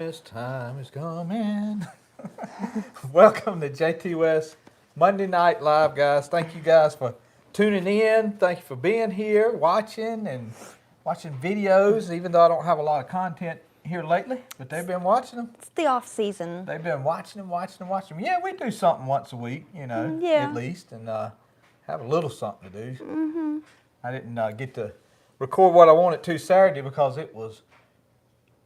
This time is coming. Welcome to Jtwes Monday Night Live, guys. Thank you guys for tuning in. Thank you for being here, watching videos. Even though I don't have a lot of content here lately, but they've been watching them. It's the off season. They've been watching them. Yeah, we do something once a week, at least, and have a little something to do. I didn't get to record what I wanted to Saturday because it was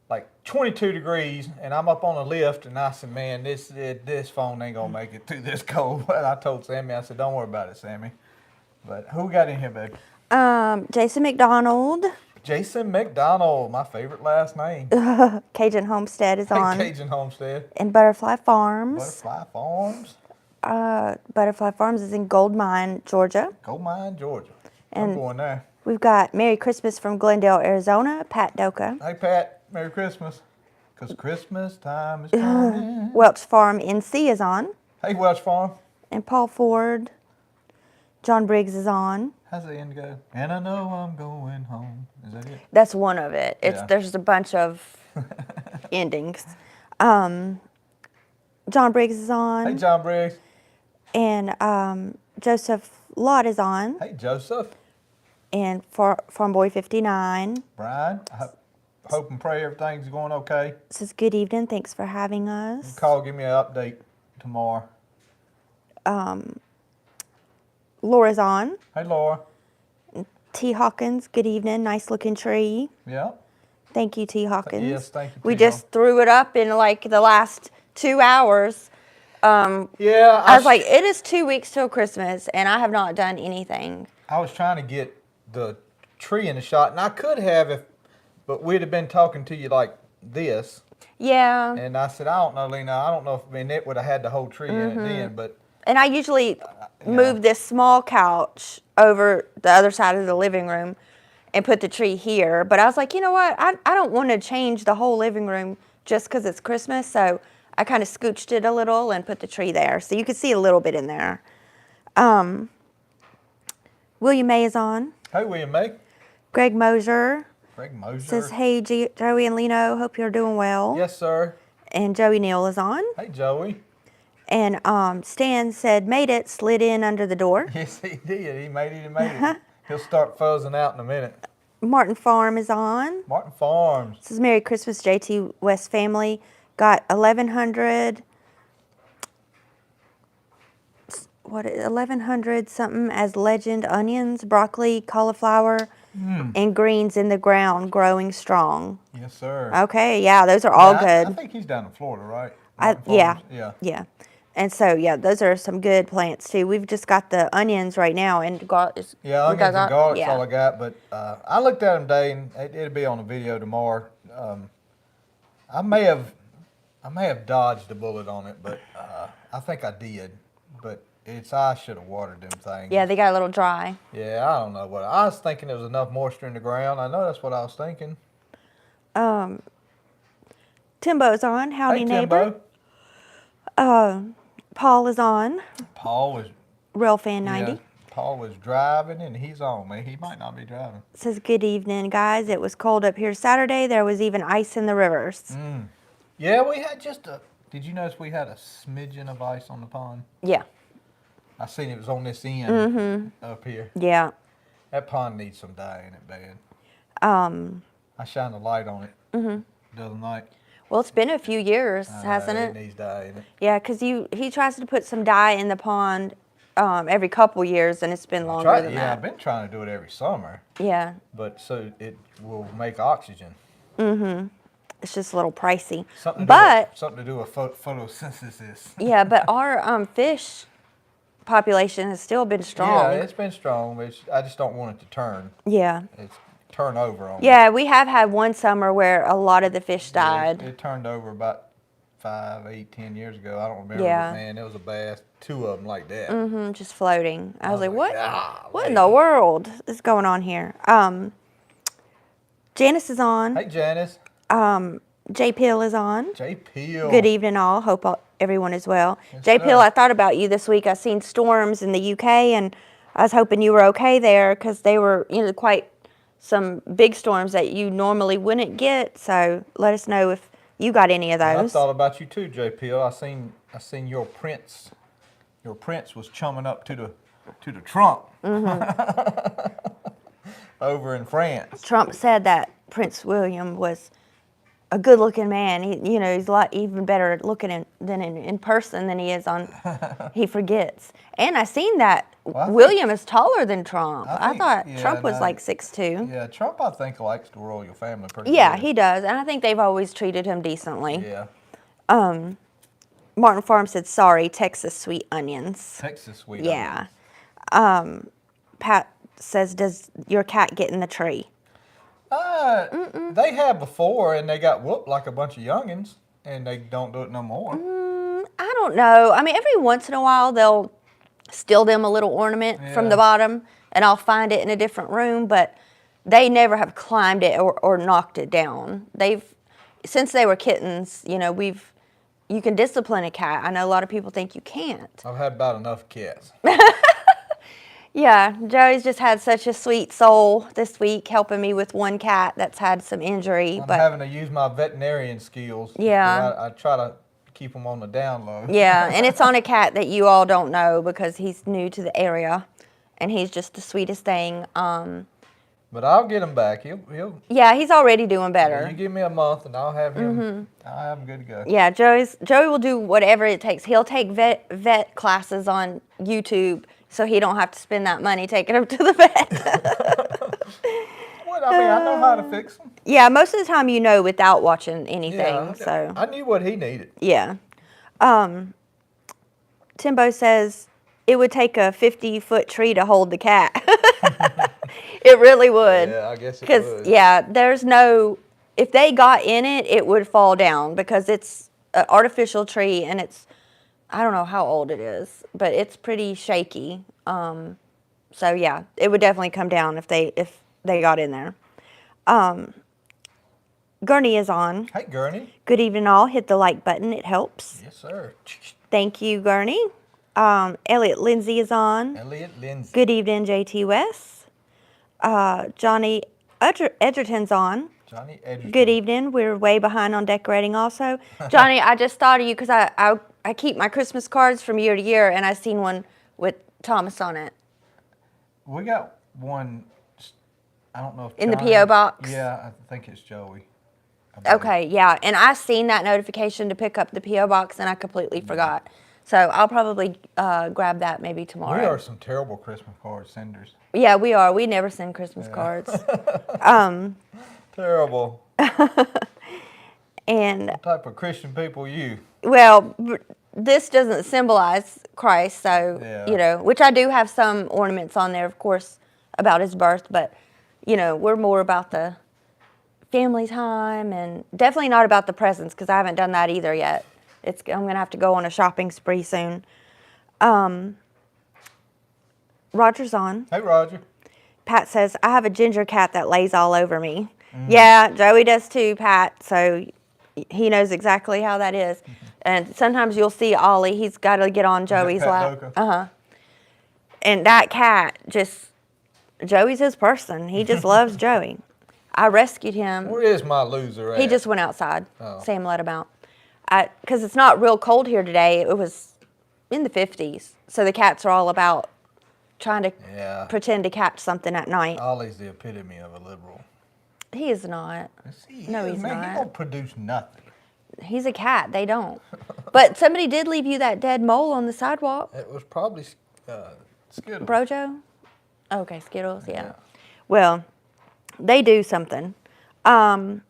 like 22 degrees, and I'm up on a lift, and I said, man, this phone ain't gonna make it through this cold. But I told Sammy, I said, don't worry about it, Sammy. But who got in here, baby? Jason McDonald. Jason McDonald, my favorite last name. Cajun Homestead is on. Cajun Homestead. And Butterfly Farms. Butterfly Farms. Butterfly Farms is in Gold Mine, Georgia. Gold Mine, Georgia. And I'm going there. We've got Merry Christmas from Glendale, Arizona, Pat Doka. Hey, Pat. Merry Christmas. Because Christmas time is coming. Welch Farm NC is on. Hey, Welch Farm. And Paul Ford. John Briggs is on. How's the end go? And I know I'm going home. Is that it? That's one of it. There's a bunch of endings. John Briggs is on. Hey, John Briggs. And Joseph Lott is on. Hey, Joseph. And Farm Boy 59. Brian, I hope and pray everything's going okay. Says good evening. Thanks for having us. Call, give me an update tomorrow. Laura's on. Hey, Laura. T. Hawkins, good evening. Nice looking tree. Yeah. Thank you, T. Hawkins. Yes, thank you. We just threw it up in like the last 2 hours. Yeah. I was like, it is 2 weeks till Christmas, and I have not done anything. I was trying to get the tree in the shot, and I could have but we'd have been talking to you like this. Yeah. And I said, I don't know, Lena. I don't know if Annette would have had the whole tree in it then, but. And I usually move this small couch over the other side of the living room and put the tree here. But I was like, you know what? I don't want to change the whole living room just because it's Christmas. So I kind of scooched it a little and put the tree there. So you could see a little bit in there. William May is on. Hey, William May. Greg Mosier. Greg Mosier. Says, hey, Joey and Leno, hope you're doing well. Yes, sir. And Joey Neal is on. Hey, Joey. And Stan said, made it, slid in under the door. Yes, he did. He made it. He'll start fuzzing out in a minute. Martin Farm is on. Martin Farms. This is Merry Christmas, JT West family. Got 1,100. 1,100 something as legend onions, broccoli, cauliflower, and greens in the ground, growing strong. Yes, sir. Okay, yeah, those are all good. I think he's down in Florida, right? Yeah. And so, those are some good plants too. We've just got the onions right now, and onions and garlic's all I got. But I looked at them today, and it'll be on the video tomorrow. I may have dodged a bullet on it, but I think I did. But I should have watered them things. Yeah, they got a little dry. Yeah, I don't know what I was thinking. There was enough moisture in the ground. I know that's what I was thinking. Timbo's on. Howdy, hey, neighbor. Timbo. Paul is on. Paul was. Real Fan 90. Yeah, Paul was driving, and he's on me. He might not be driving. Says, good evening, guys. It was cold up here Saturday. There was even ice in the rivers. Yeah, we had did you notice we had a smidgen of ice on the pond? Yeah. I seen it was on this end up here. Yeah. That pond needs some dye in it, bad. I shined a light on it the other night. Well, it's been a few years, hasn't it? It needs dye in it. Yeah, because he tries to put some dye in the pond every couple years, and it's been longer than that. Yeah, I've been trying to do it every summer. Yeah. But so it will make oxygen. It's just a little pricey. Something to do with photosynthesis. Yeah, but our fish population has still been strong. Yeah, it's been strong, but I just don't want it to turn. Yeah. It's turn over on me. Yeah, we have had one summer where a lot of the fish died. It turned over about 5, 8, 10 years ago. I don't remember, yeah. But man, it was a bass, 2 of them like that. Just floating. I was like, what? Ah, what in the world is going on here? Janice is on. Hey, Janice. J. Peel is on. J. Peel. Good evening, all. Hope everyone is well. Yes, J. Peel, sir. I thought about you this week. I seen storms in the UK, and I was hoping you were okay there because they were, quite some big storms that you normally wouldn't get. So let us know if you got any of And I those. thought about you too, JP. I seen your prince. Your prince was chumming up to the Trump over in France. Trump said that Prince William was a good-looking man. He's a lot even better looking than in person than he is on. He forgets. And I seen that William is taller than Trump. I thought Trump was like 6'2". Yeah, Trump I think likes the royal family pretty Yeah, good. he does, and I think they've always treated him decently. Yeah. Martin Farm said, "Sorry, Texas sweet onions." Texas sweet Yeah. onions. Pat says, "Does your cat get in the tree?" They have before, and they got whooped like a bunch of youngins, and they don't do it no more. I don't know. I mean, every once in a while they'll steal them a little ornament from the bottom, and I'll find it in a different room, but they never have climbed it or knocked it down. Since they were kittens, you can discipline a cat. I know a lot of people think you can't. I've had about enough cats. Yeah, Joey's just had such a sweet soul this week, helping me with one cat that's had some injury. I'm having to use my veterinarian skills. Yeah. I try to keep them on the down low. Yeah, and it's on a cat that you all don't know because he's new to the area, and he's just the sweetest thing. But I'll get him back. He'll. Yeah, he's already doing better. You give me a month, and I'll have him. I'll have him good to go. Yeah, Joey will do whatever it takes. He'll take vet classes on YouTube, so he don't have to spend that money taking him to the vet. What? I mean, I know how to fix them. Yeah, most of the time without watching anything. Yeah, So I knew what he needed. yeah. Timbo says it would take a 50-foot tree to hold the cat. It really would. Yeah, I guess it would. Because, if they got in it, it would fall down because it's an artificial tree and I don't know how old it is, but it's pretty shaky. So, yeah, it would definitely come down if they got in there. Gurney is on. Hey, Gurney. Good evening, all. Hit the like button. It helps. Yes, sir. Thank you, Gurney. Elliot Lindsay is on. Elliot Lindsay. Good evening, Jtwes. Johnny Edgerton's on. Johnny Edgerton. Good evening. We're way behind on decorating also. Johnny, I just thought of you because I keep my Christmas cards from year to year, and I seen one with Thomas on it. We got one, I don't know if In the Johnny- P.O. box? Yeah, I think it's Joey. Okay, yeah. And I seen that notification to pick up the P.O. box, and I completely forgot. So I'll probably grab that maybe tomorrow. We are some terrible Christmas card senders. Yeah, we are. We never send Christmas cards. Terrible. And What type of Christian people are you? well, this doesn't symbolize Christ, so, Yeah. which I do have some ornaments on there, of course, about his birth, but, we're more about the family time and definitely not about the presents because I haven't done that either yet. I'm going to have to go on a shopping spree soon. Roger's on. Hey, Roger. Pat says, I have a ginger cat that lays all over me. Yeah, Joey does too, Pat, so he knows exactly how that is. And sometimes you'll see Ollie, he's got to get on Joey's Pat lap. Doka? And that cat Joey's his person. He just loves Joey. I rescued him. Where is my loser at? He just went outside. Oh. Sam let him out. Because it's not real cold here today. It was in the 50s. So the cats are all about trying to pretend to catch something at night. Ollie's the epitome of a liberal. He is not. Yes, he No, is, he's man. not. He don't produce nothing. He's a cat. They don't. But somebody did leave you that dead mole on the sidewalk. It was probably Skittles. Brojo? Okay, Skittles, yeah. Yeah. Well, they do something. J.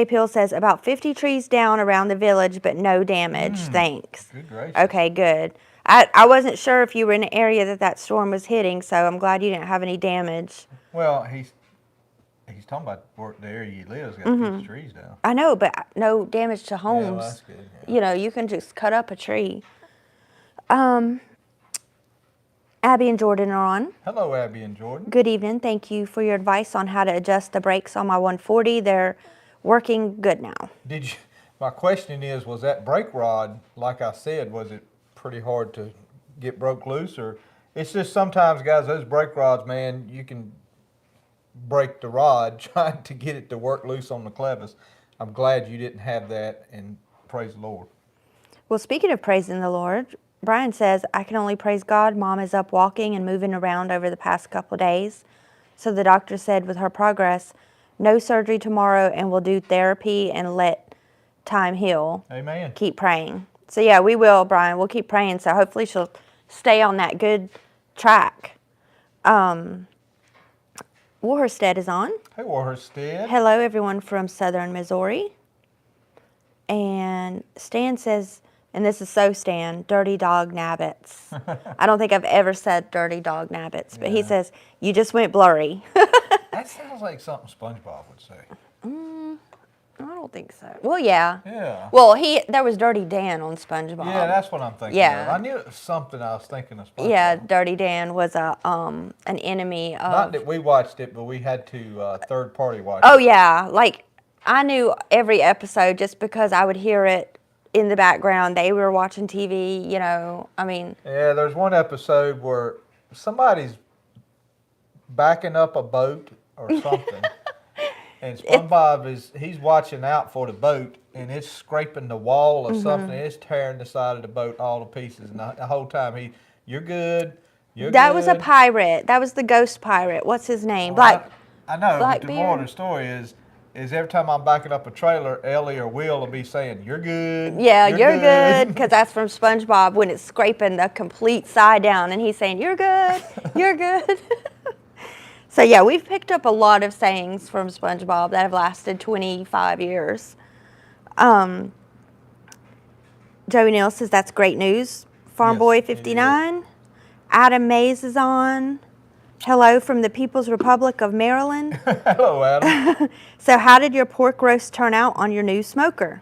Pill says, about 50 trees down around the village, but no damage. Thanks. Good gracious. Okay, good. I wasn't sure if you were in an area that storm was hitting, so I'm glad you didn't have any damage. Well, he's talking about the area he lives got 50 trees down. I know, but no damage to homes. Yeah, well, that's good. Yeah. You can just cut up a tree. Abby and Jordan are on. Hello, Abby and Jordan. Good evening. Thank you for your advice on how to adjust the brakes on my 140. They're working good now. My question is, was that brake rod, like I said, was it pretty hard to get broke loose? Or it's just sometimes, guys, those brake rods, man, you can break the rod trying to get it to work loose on the clevis. I'm glad you didn't have that, and praise the Lord. Well, speaking of praising the Lord, Brian says, I can only praise God. Mom is up walking and moving around over the past couple of days. So the doctor said with her progress, no surgery tomorrow, and we'll do therapy and let time heal. Amen. Keep praying. So yeah, we will, Brian. We'll keep praying. So hopefully she'll stay on that good track. Warstead is on. Hey, Warstead. Hello, everyone from Southern Missouri. And Stan says, and this is so Stan, dirty dog nabbits. I don't think I've ever said dirty dog nabbits, but he says, you just went blurry. That sounds like something SpongeBob would say. I don't think so. Well, yeah. Yeah. Well, there was Dirty Dan on SpongeBob. Yeah, that's what I'm thinking Yeah. of. I knew it was something I was thinking of SpongeBob. Yeah, Dirty Dan was an enemy of... Not that we watched it, but we had to third party watch Oh, it. yeah. Like, I knew every episode just because I would hear it in the background. They were watching TV, you know. I mean... Yeah, there's one episode where somebody's backing up a boat or something. And SpongeBob he's watching out for the boat, and it's scraping the wall or something. It's tearing the side of the boat all to pieces. And the whole time you're good, you're That good. was a pirate. That was the ghost pirate. What's his name? Well, I know, but the Blackbeard? moral of the story is every time I'm backing up a trailer, Ellie or Will will be saying, you're good. Yeah, you're good, because that's from SpongeBob when it's scraping the complete side down, and he's saying, you're good, you're good. So, yeah, we've picked up a lot of sayings from SpongeBob that have lasted 25 years. Joey Neal says, that's great news. Farm Yes, Boy it 59. Adam Mays is on. Hello from the People's Republic of Maryland. Hello, Adam. So how did your pork roast turn out on your new smoker?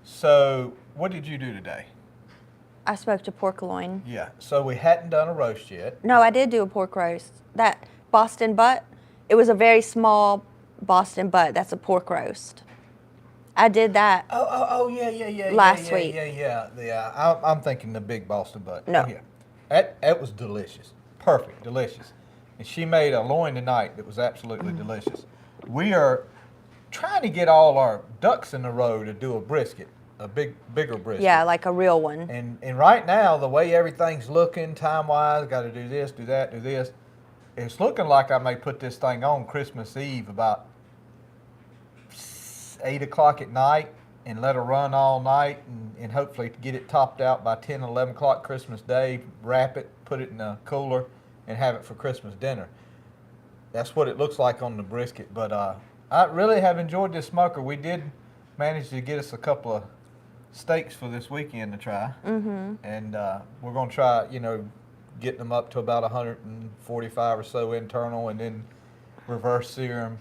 So, what did you do today? I smoked a pork loin. Yeah, so we hadn't done a roast yet. No, I did do a pork roast. That Boston butt, it was a very small Boston butt. That's a pork roast. I did that. Oh, yeah. Last week. Yeah. I'm thinking the big Boston butt. No. Oh, yeah. That was delicious. Perfect, delicious. And she made a loin tonight that was absolutely delicious. We are trying to get all our ducks in a row to do a brisket, a bigger brisket. Yeah, like a real one. And right now, the way everything's looking, time-wise, got to do this, do that, do this. It's looking like I may put this thing on Christmas Eve about 8 o'clock at night and let her run all night and hopefully get it topped out by 10, 11 o'clock Christmas Day, wrap it, put it in a cooler, and have it for Christmas dinner. That's what it looks like on the brisket. But I really have enjoyed this smoker. We did manage to get us a couple of steaks for this weekend to try. Mm-hmm. And we're going to try, getting them up to about 145 or so internal and then reverse sear them.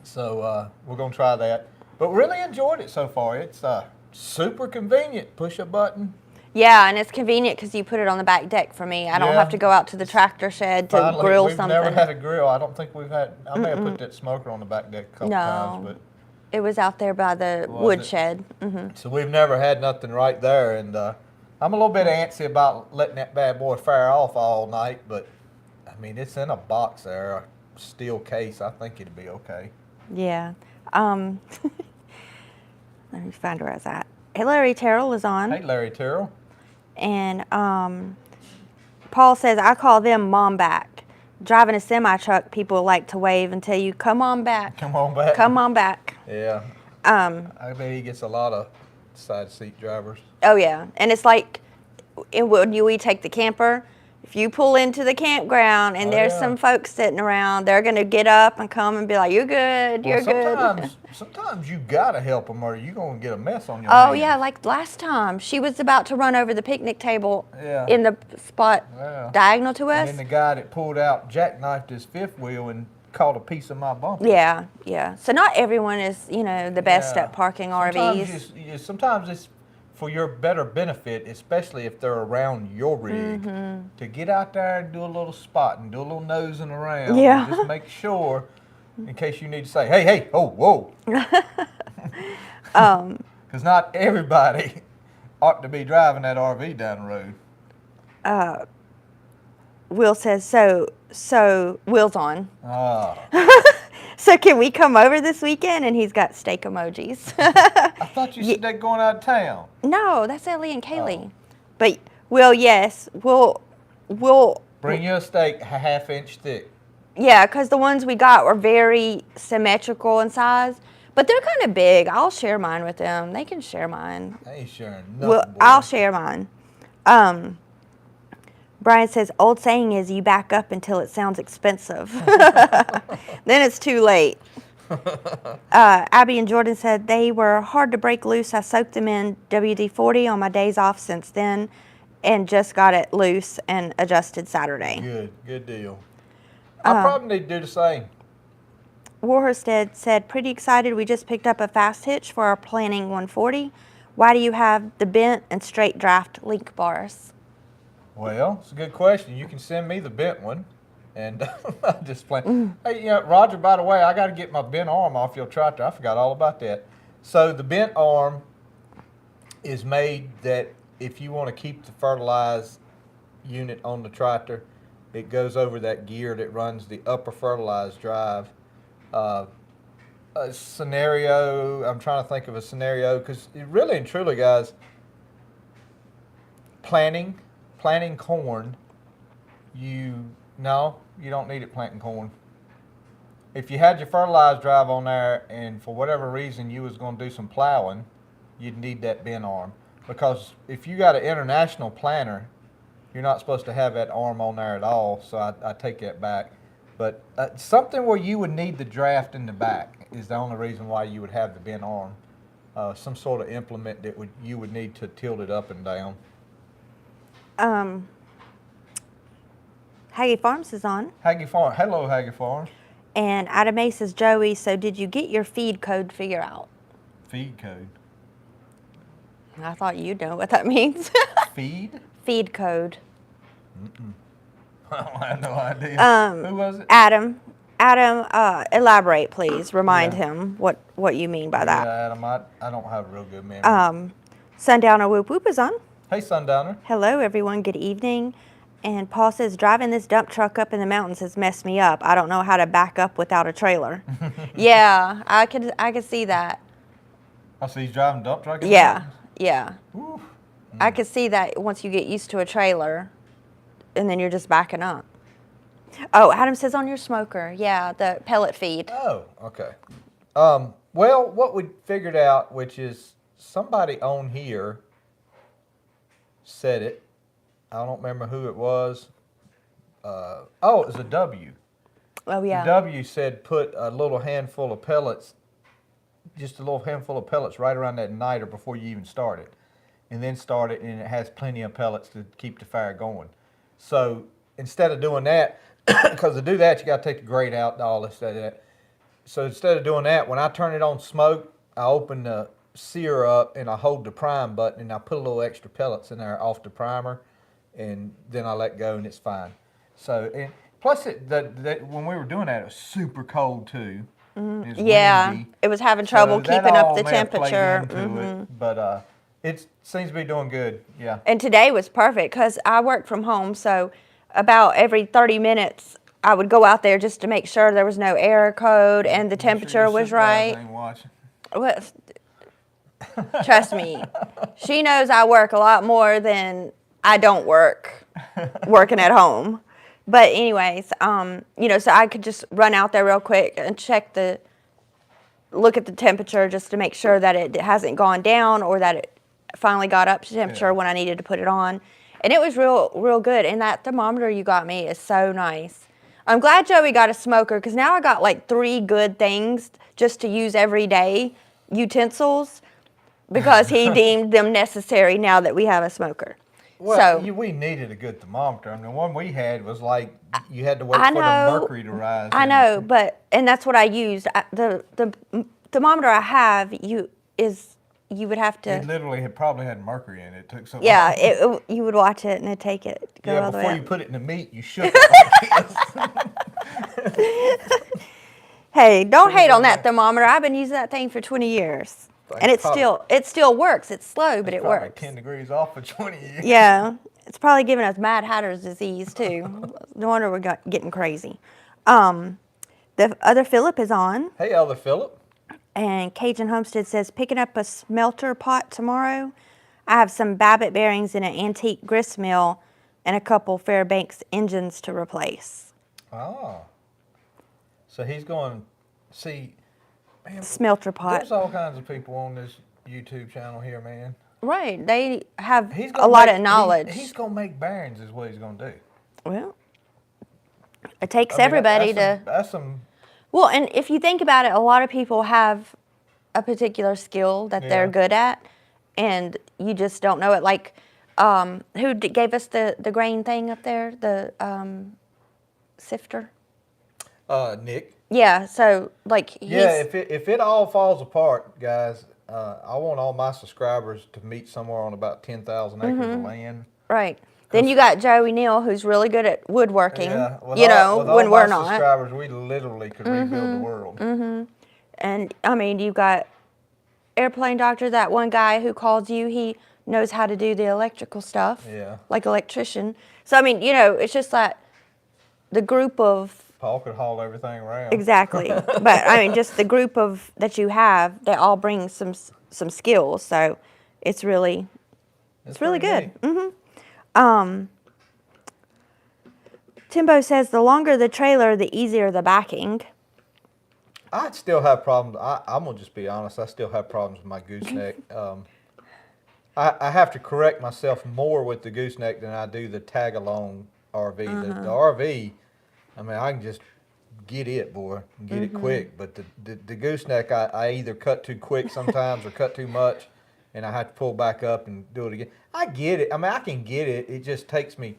So we're going to try that. But really enjoyed it so far. It's super convenient. Push a button. Yeah, and it's convenient because you put it on the back deck for me. I don't have to go out to the tractor shed to Finally, grill we've something. never had a grill. I don't think we've had. I may have put that smoker on the back deck a couple times, but It was out there by the wood shed. Mm-hmm. so we've never had nothing right there. And I'm a little bit antsy about letting that bad boy fire off all night, but I mean it's in a box there, a steel case. I think it'd be okay. Yeah. Let me find where I was at. Hey, Larry Terrell is on. Hey, Larry Terrell. And Paul says, I call them mom back. Driving a semi-truck, people like to wave and tell you, come on back. Come on back. Come on back. Yeah. I bet he gets a lot of side seat drivers. Oh, yeah. And it's like when we take the camper, if you pull into the campground and there's some folks sitting around, they're going to get up and come and be like, you're good, you're good. Sometimes you got to help them or you're going to get a mess on your Oh, hands. yeah, like last time. She was about to run over the picnic table Yeah. in the spot diagonal to us. And then the guy that pulled out jackknifed his fifth wheel and caught a piece of my bumper. Yeah, yeah. So not everyone is, the best at parking RVs. Sometimes it's for your better benefit, especially if they're around your rig, to get out there and do a little spotting, do a little nosing around. Yeah. And just make sure, in case you need to say, hey, oh, whoa. Because not everybody ought to be driving that RV down the road. Will says, so Will's on. Ah. So can we come over this weekend? And he's got steak emojis. I thought you said they're going out of town. No, that's Ellie and Kaylee. Oh. But we'll Bring you a steak a half-inch thick. Yeah, because the ones we got were very symmetrical in size, but they're kind of big. I'll share mine with them. They can share mine. I ain't sharing nothing. Well, boy. I'll share mine. Brian says, old saying is you back up until it sounds expensive. Then it's too late. Abby and Jordan said they were hard to break loose. I soaked them in WD-40 on my days off since then and just got it loose and adjusted Saturday. Good deal. I probably need to do the same. Warstead said, pretty excited. We just picked up a fast hitch for our Planning 140. Why do you have the bent and straight draft link bars? Well, it's a good question. You can send me the bent one, and I'm just playing. Hey, Roger, by the way, I got to get my bent arm off your tractor. I forgot all about that. So the bent arm is made that if you want to keep the fertilized unit on the tractor, it goes over that gear that runs the upper fertilized drive. A scenario, I'm trying to think of a scenario, because really and truly, guys, planting corn, you don't need it planting corn. If you had your fertilized drive on there and for whatever reason you was going to do some plowing, you'd need that bent arm. Because if you got an international planter, you're not supposed to have that arm on there at all, so I take that back. But something where you would need the draft in the back is the only reason why you would have the bent arm. Some sort of implement that you would need to tilt it up and down. Haggy Farms is on. Haggy Farm. Hello, Haggy Farms. And Adam A says, Joey, so did you get your feed code figure out? Feed code. I thought you'd know what that means. Feed? Feed code. I have no idea. Who was it? Adam, elaborate, please. Remind him what you mean by that. Yeah, Adam, I don't have a real good memory. Sundowner Whoop Whoop is on. Hey, Sundowner. Hello, everyone. Good evening. And Paul says, driving this dump truck up in the mountains has messed me up. I don't know how to back up without a trailer. Yeah, I could see that. Oh, so he's driving a dump truck in the mountains? Yeah. Oof. I could see that once you get used to a trailer, and then you're just backing up. Oh, Adam says on your smoker. Yeah, the pellet feed. Oh, okay. Well, what we figured out, which is somebody on here said it. I don't remember who it was. It was a W. Oh, yeah. The W said put a little handful of pellets, just a little handful of pellets right around that niter before you even start it. And then start it, and it has plenty of pellets to keep the fire going. So instead of doing that, because to do that, you got to take the grate out and all this, that. So instead of doing that, when I turn it on smoke, I open the sear up and I hold the prime button and I put a little extra pellets in there off the primer, and then I let go and it's fine. So, and plus when we were doing that, it was super cold too. Mm-hmm. It was windy. It was having trouble keeping up the temperature. It, but it seems to be doing good, yeah. And today was perfect because I work from home, so about every 30 minutes I would go out there just to make sure there was no error code and the temperature was right. Well, trust me, she knows I work a lot more than I don't working at home. But anyways, so I could just run out there real quick and look at the temperature just to make sure that it hasn't gone down or that it finally got up to temperature when I needed to put it on. And it was real good. And that thermometer you got me is so nice. I'm glad Joey got a smoker because now I got like 3 good things just to use every day, utensils, because he deemed them necessary now that we have a smoker. Well, we needed a good thermometer. I mean, the one we had was like you had to wait for the mercury to rise. I know, and that's what I used. The thermometer I have, you would have to. It literally probably had mercury in it. It took so long. Yeah, you would watch it and it'd take it. Before you put it in the meat, you shook it like this. Hey, don't hate on that thermometer. I've been using that thing for 20 years. And it still works. It's slow, but it works. 10 degrees off for 20 years. Yeah, it's probably giving us Mad Hatter's disease too. No wonder we're getting crazy. The other Philip is on. Hey, other Philip. And Cajun Homestead says, picking up a smelter pot tomorrow. I have some Babbitt bearings in an antique grist mill and a couple Fairbanks engines to replace. Oh. So he's going to see. Man, Smelter pot. There's all kinds of people on this YouTube channel here, man. Right. They have a lot of knowledge. He's going to make bearings is what he's going to do. Well, it takes everybody to... That's some... Well, and if you think about it, a lot of people have a particular skill that they're good at, and you just don't know it. Like, who gave us the grain thing up there? The sifter? Nick. Yeah, so, like, he's... Yeah, if it all falls apart, guys, I want all my subscribers to meet somewhere on about 10,000 acres of land. Right. Then you got Joey Neal, who's really good at woodworking, Yeah, when we're not. Subscribers, we literally could rebuild the world. And, I mean, you've got Airplane Doctor, that one guy who calls you, he knows how to do the electrical stuff. Yeah. Like electrician. So, I mean, it's just that the group of... Paul could haul everything around. Exactly. But, I mean, just the group of that you have, they all bring some skills. So, it's really good. Timbo says the longer the trailer, the easier the backing. I still have problems. I'm going to just be honest. I still have problems with my gooseneck. I have to correct myself more with the gooseneck than I do the tag-along RV. The RV, I mean, I can just get it, boy, and get it quick. But the gooseneck, I either cut too quick sometimes or cut too much, and I have to pull back up and do it again. I get it. I mean, I can get it. It just takes me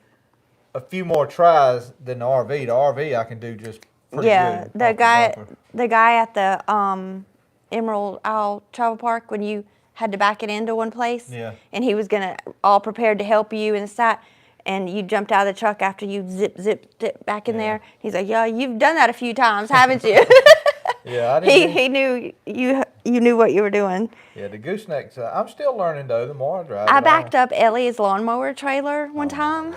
a few more tries than the RV. The RV I can do just pretty good. The guy at the Emerald Isle Travel Park, when you had to back it into one place, and he was all prepared to help you and that, and you jumped out of the truck after you zip back in there. He's like, yeah, you've done that a few times, haven't you? Yeah, I didn't. He knew you knew what you were doing. Yeah, the goosenecks. I'm still learning though. The more I drive, I backed up Ellie's lawnmower trailer one time.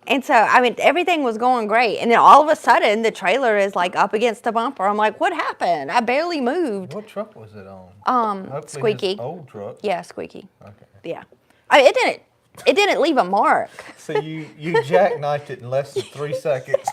And so, I mean, everything was going great. And then all of a sudden, the trailer is like up against the bumper. I'm like, what happened? I barely moved. What truck was it on? Hopefully Squeaky. His old truck. Yeah, Squeaky. Okay. Yeah. I mean, it didn't leave a mark. So you jackknifed it in less than 3 seconds.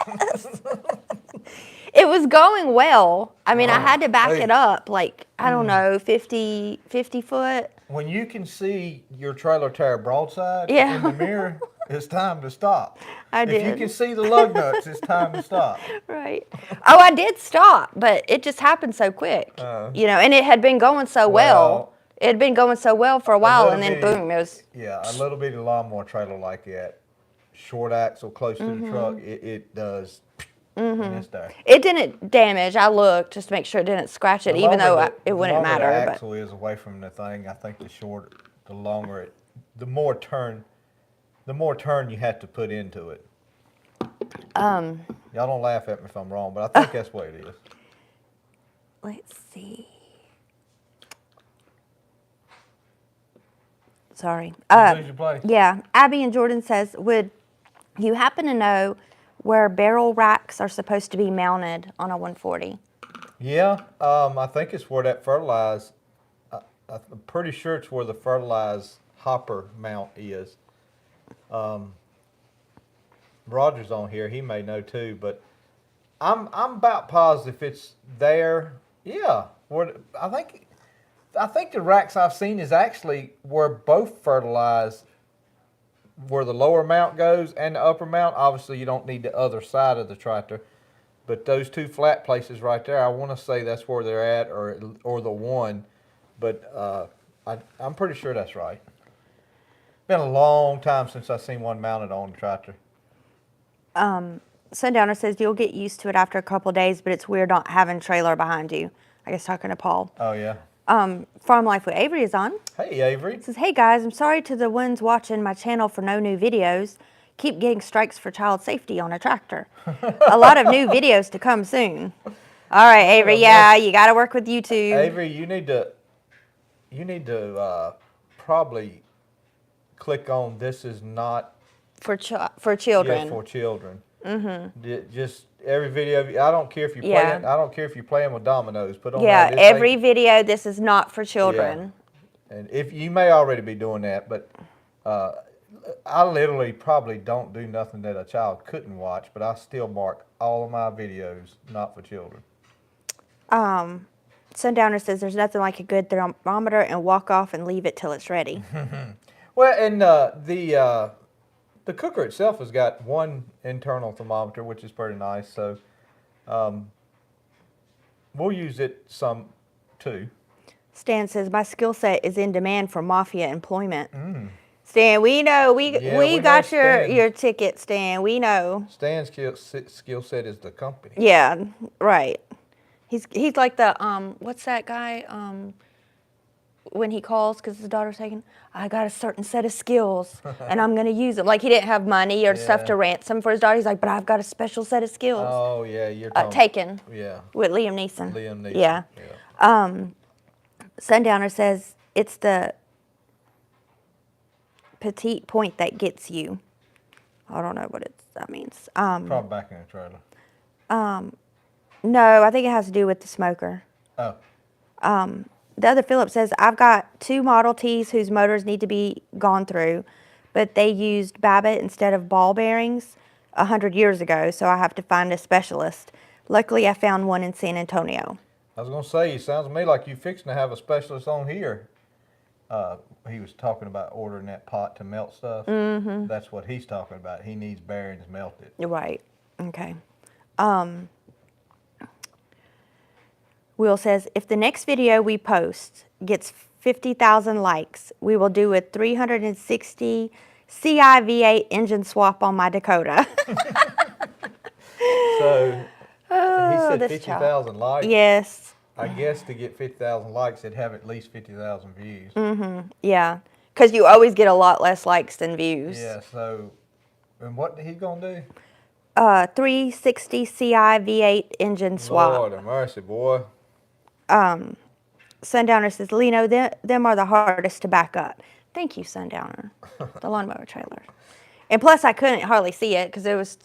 It was going well. I mean, I had to back it up like, I don't know, 50 foot. When you can see your trailer tire broadside Yeah. in the mirror, it's time to stop. I did. If you can see the lug nuts, it's time to stop. Right. Oh, I did stop, but it just happened so quick. And it had been going so well. It had been going so well for a while, and then boom, it was... Yeah, a little bitty lawnmower trailer like that, short axle close to the truck, it does... And it's there. It didn't damage. I looked just to make sure it didn't scratch it, even though it wouldn't matter. The axle is away from the thing. I think the longer it, the more turn you have to put into it. Y'all don't laugh at me if I'm wrong, but I think that's what it is. Let's see. Sorry. Lose your place. Yeah. Abby and Jordan says, would you happen to know where barrel racks are supposed to be mounted on a 140? Yeah, I think it's where that fertilize. I'm pretty sure it's where the fertilize hopper mount is. Roger's on here; he may know too, but I'm about positive it's there. Yeah, I think the racks I've seen is actually where both fertilize. Where the lower mount goes and the upper mount, obviously you don't need the other side of the tractor, but those two flat places right there, I want to say that's where they're at, or the one, but I'm pretty sure that's right. Been a long time since I've seen one mounted on the tractor. Sundowner says you'll get used to it after a couple of days, but it's weird not having trailer behind you. I guess talking to Paul. Oh yeah. Farm Life with Avery is on. Hey Avery. It says, hey guys, I'm sorry to the ones watching my channel for no new videos. Keep getting strikes for child safety on a tractor. A lot of new videos to come soon. All right, Avery. Yeah, you got to work with YouTube. Avery, you need to probably click on this is not for children. Yeah, for children. Just every video. I don't care if you're playing. I don't care if you're playing with dominoes. Put on there, every video. This is not for children. Yeah. And if you may already be doing that, but I literally probably don't do nothing that a child couldn't watch, but I still mark all of my videos not for children. Sundowner says there's nothing like a good thermometer and walk off and leave it till it's ready. Well, and the cooker itself has got one internal thermometer, which is pretty nice. So we'll use it some too. Stan says my skill set is in demand for mafia employment. Stan, we know we got your ticket, Stan. We know. Stan's skill set is the company. Yeah, right. He's like the what's that guy when he calls because his daughter's taken. I got a certain set of skills and I'm gonna use them. Like he didn't have money or stuff to ransom for his daughter. He's like, but I've got a special set of skills. Oh yeah, you're Taken. Yeah. With Liam Neeson. Yeah. Sundowner says it's the petite point that gets you. I don't know what that means. Probably back in the trailer. No, I think it has to do with the smoker. Oh. The other Philip says, I've got 2 Model Ts whose motors need to be gone through, but they used Babbitt instead of ball bearings 100 years ago, so I have to find a specialist. Luckily, I found one in San Antonio. I was going to say, it sounds to me like you're fixing to have a specialist on here. He was talking about ordering that pot to melt stuff. That's what he's talking about. He needs bearings melted. Right. Okay. Will says, if the next video we post gets 50,000 likes, we will do a 360 CI V8 engine swap on my Dakota. So he said 50,000 likes. Yes. I guess to get 50,000 likes, it'd have at least 50,000 views. Yeah, because you always get a lot less likes than views. Yeah, so, and what he gonna do? 360 CI V8 engine swap. Lord have mercy, boy. Sundowner says, Lino, them are the hardest to back up. Thank you, Sundowner. The lawnmower trailer. And plus, I couldn't hardly see it because it was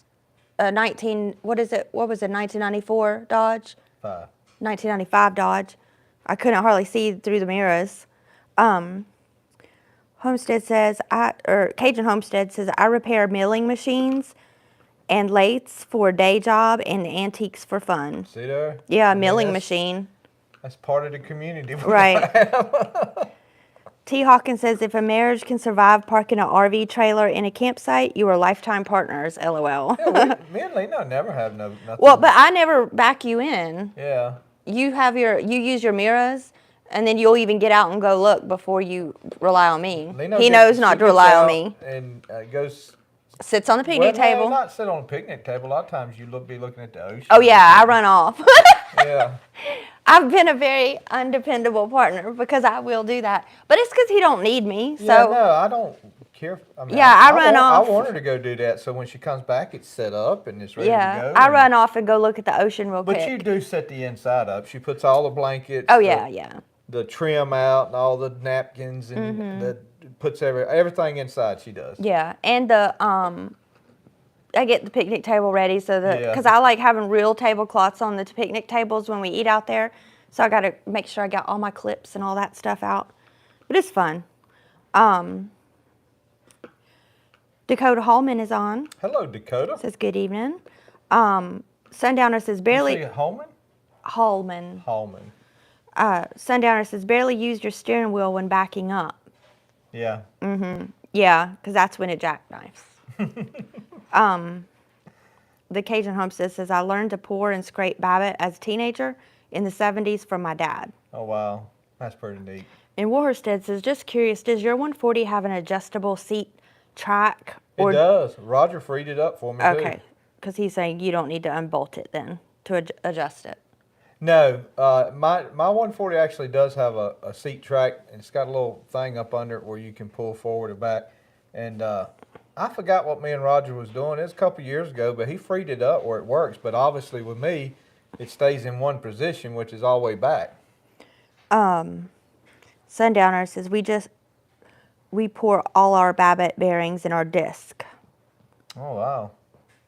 a 1994 Dodge? 1995 Dodge. I couldn't hardly see through the mirrors. Homestead says, Cajun Homestead says, I repair milling machines and lathes for a day job and antiques for fun. See there? Yeah, a milling machine. That's part of the community. Right. T. Hawkins says, if a marriage can survive parking an RV trailer in a campsite, you are lifetime partners, LOL. Yeah, me and Lena never have nothing. Well, but I never back you in. Yeah. You use your mirrors, and then you'll even get out and go look before you rely on me. He knows not to rely on me. And goes... Sits on the picnic table. No, not sit on a picnic table. A lot of times you be looking at the ocean. Oh, yeah, I run off. Yeah. I've been a very undependable partner because I will do that. But it's because he don't need me. So. Yeah, no, I don't care. I mean, I run off. I want her to go do that so when she comes back, it's set up and it's ready to go. I run off and go look at the ocean real quick. But you do set the inside up. She puts all the blankets. Oh, yeah. The trim out and all the napkins and puts everything inside she does. Yeah, and I get the picnic table ready so that, because I like having real tablecloths on the picnic tables when we eat out there. So I got to make sure I got all my clips and all that stuff out. But it's fun. Dakota Hallman is on. Hello, Dakota. Says good evening. Sundowner says barely. You say Hallman? Hallman. Hallman. Sundowner says barely use your steering wheel when backing up. Yeah. Yeah, because that's when it jackknifes. The Cajun Homestead says, I learned to pour and scrape Babbitt as a teenager in the 70s from my dad. Oh, wow. That's pretty neat. And Warstead says, just curious, does your 140 have an adjustable seat track? It does. Roger freed it up for me, too. Okay, because he's saying you don't need to unbolt it then to adjust it. No, my 140 actually does have a seat track, and it's got a little thing up under it where you can pull forward or back. And I forgot what me and Roger was doing. It was a couple years ago, but he freed it up where it works. But obviously with me, it stays in one position, which is all the way back. Sundowner says, we pour all our Babbitt bearings in our disc. Oh, wow.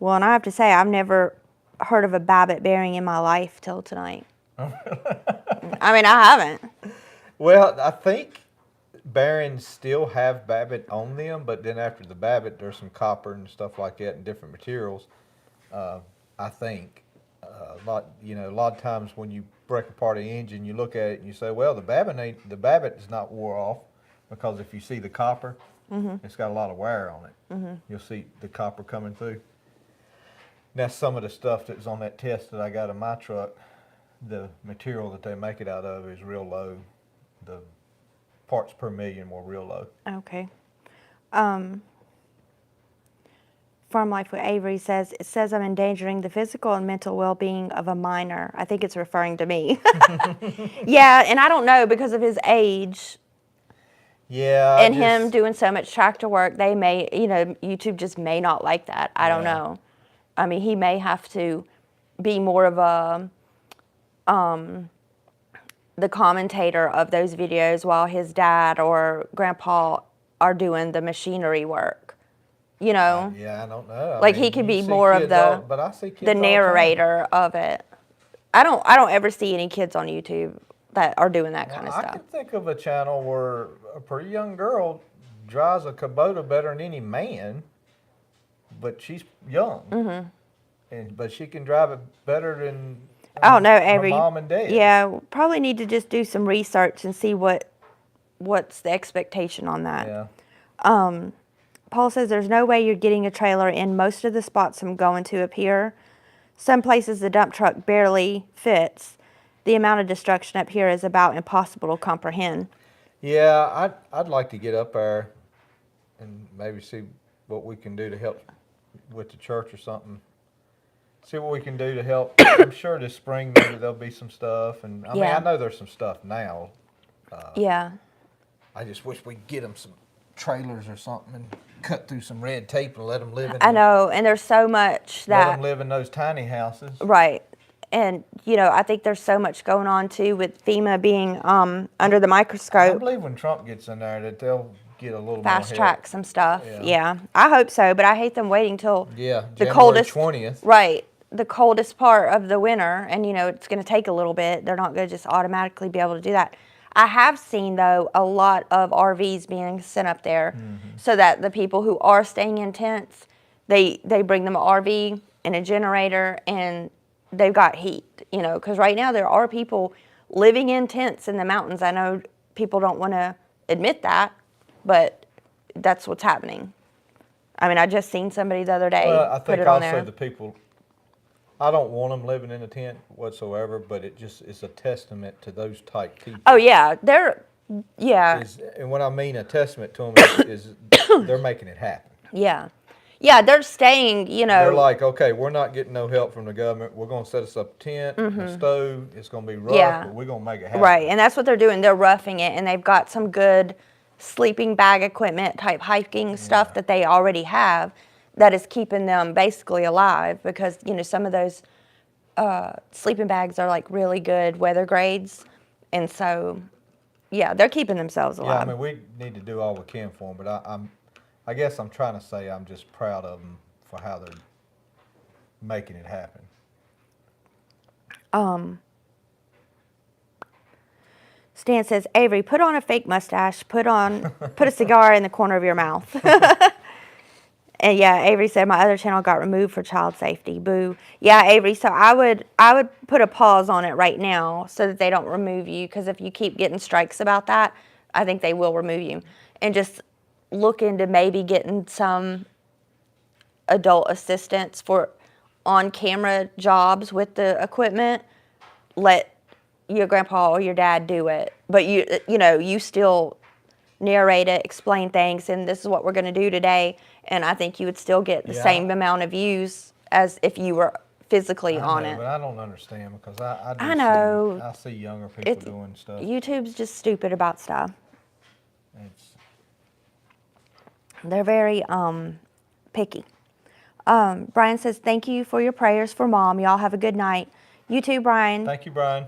Well, and I have to say, I've never heard of a Babbitt bearing in my life till tonight. I mean, I haven't. Well, I think bearings still have Babbitt on them, but then after the Babbitt, there's some copper and stuff like that and different materials. I think a lot of times when you break apart an engine, you look at it and you say, well, the Babbitt is not wore off, because if you see the copper, it's got a lot of wear on it. You'll see the copper coming through. That's some of the stuff that was on that test that I got in my truck. The material that they make it out of is real low. The parts per million were real low. Okay. Farm Life with Avery says, it says I'm endangering the physical and mental well-being of a minor. I think it's referring to me. Yeah, and I don't know, because of his age. Yeah. And him doing so much tractor work, they may, YouTube just may not like that. I don't know. I mean, he may have to be more of a, the commentator of those videos while his dad or grandpa are doing the machinery work. Yeah, I don't know. Like, he could be more of the narrator of it. I don't ever see any kids on YouTube that are doing that kind of stuff. I can think of a channel where a pretty young girl drives a Kubota better than any man, but she's young. But she can drive it better than her mom and dad. Yeah, probably need to just do some research and see what's the expectation on that. Yeah. Paul says there's no way you're getting a trailer in most of the spots I'm going to up here. Some places the dump truck barely fits. The amount of destruction up here is about impossible to comprehend. Yeah, I'd like to get up there and maybe see what we can do to help with the church or something. See what we can do to help. I'm sure this spring maybe there'll be some stuff, and I mean, I know there's some stuff now. Yeah. I just wish we'd get them some trailers or something and cut through some red tape and let them live in. I know, and there's so much that. Let them live in those tiny houses. Right. And, I think there's so much going on, too, with FEMA being under the microscope. I believe when Trump gets in there that they'll get a little fast more track some stuff. Yeah. I hope so, but I hate them waiting till the January coldest 20th. Right. The coldest part of the winter, and, it's going to take a little bit. They're not going to just automatically be able to do that. I have seen, though, a lot of RVs being sent up there so that the people who are staying in tents, they bring them an RV and a generator, and they've got heat, because right now there are people living in tents in the mountains. I know people don't want to admit that, but that's what's happening. I mean, I just seen somebody the other day put it on there. I think also the people, I don't want them living in a tent whatsoever, but it's a testament to those type people. Oh, yeah. And what I mean a testament to them is they're making it happen. Yeah. Yeah, they're staying, They're like, okay, we're not getting no help from the government. We're going to set us up a tent, a stove. It's going to be rough, but we're going to make it happen. Right, and that's what they're doing. They're roughing it, and they've got some good sleeping bag equipment type hiking stuff that they already have that is keeping them basically alive, because, some of those sleeping bags are like really good weather grades. And so, yeah, they're keeping themselves alive. Yeah, I mean, we need to do all we can for them, but I guess I'm trying to say I'm just proud of them for how they're making it happen. Stan says, Avery, put on a fake mustache, put a cigar in the corner of your mouth. And yeah, Avery said my other channel got removed for child safety. Boo. Yeah, Avery, so I would put a pause on it right now so that they don't remove you, because if you keep getting strikes about that, I think they will remove you. And just look into maybe getting some adult assistance for on-camera jobs with the equipment. Let your grandpa or your dad do it, but you still narrate it, explain things, and this is what we're going to do today. And I think you would still get the same amount of views as if you were physically on it. But I don't understand, because I know. I see younger people doing stuff. YouTube's just stupid about stuff. They're very picky. Brian says, thank you for your prayers for Mom. Y'all have a good night. You too, Brian. Thank you, Brian.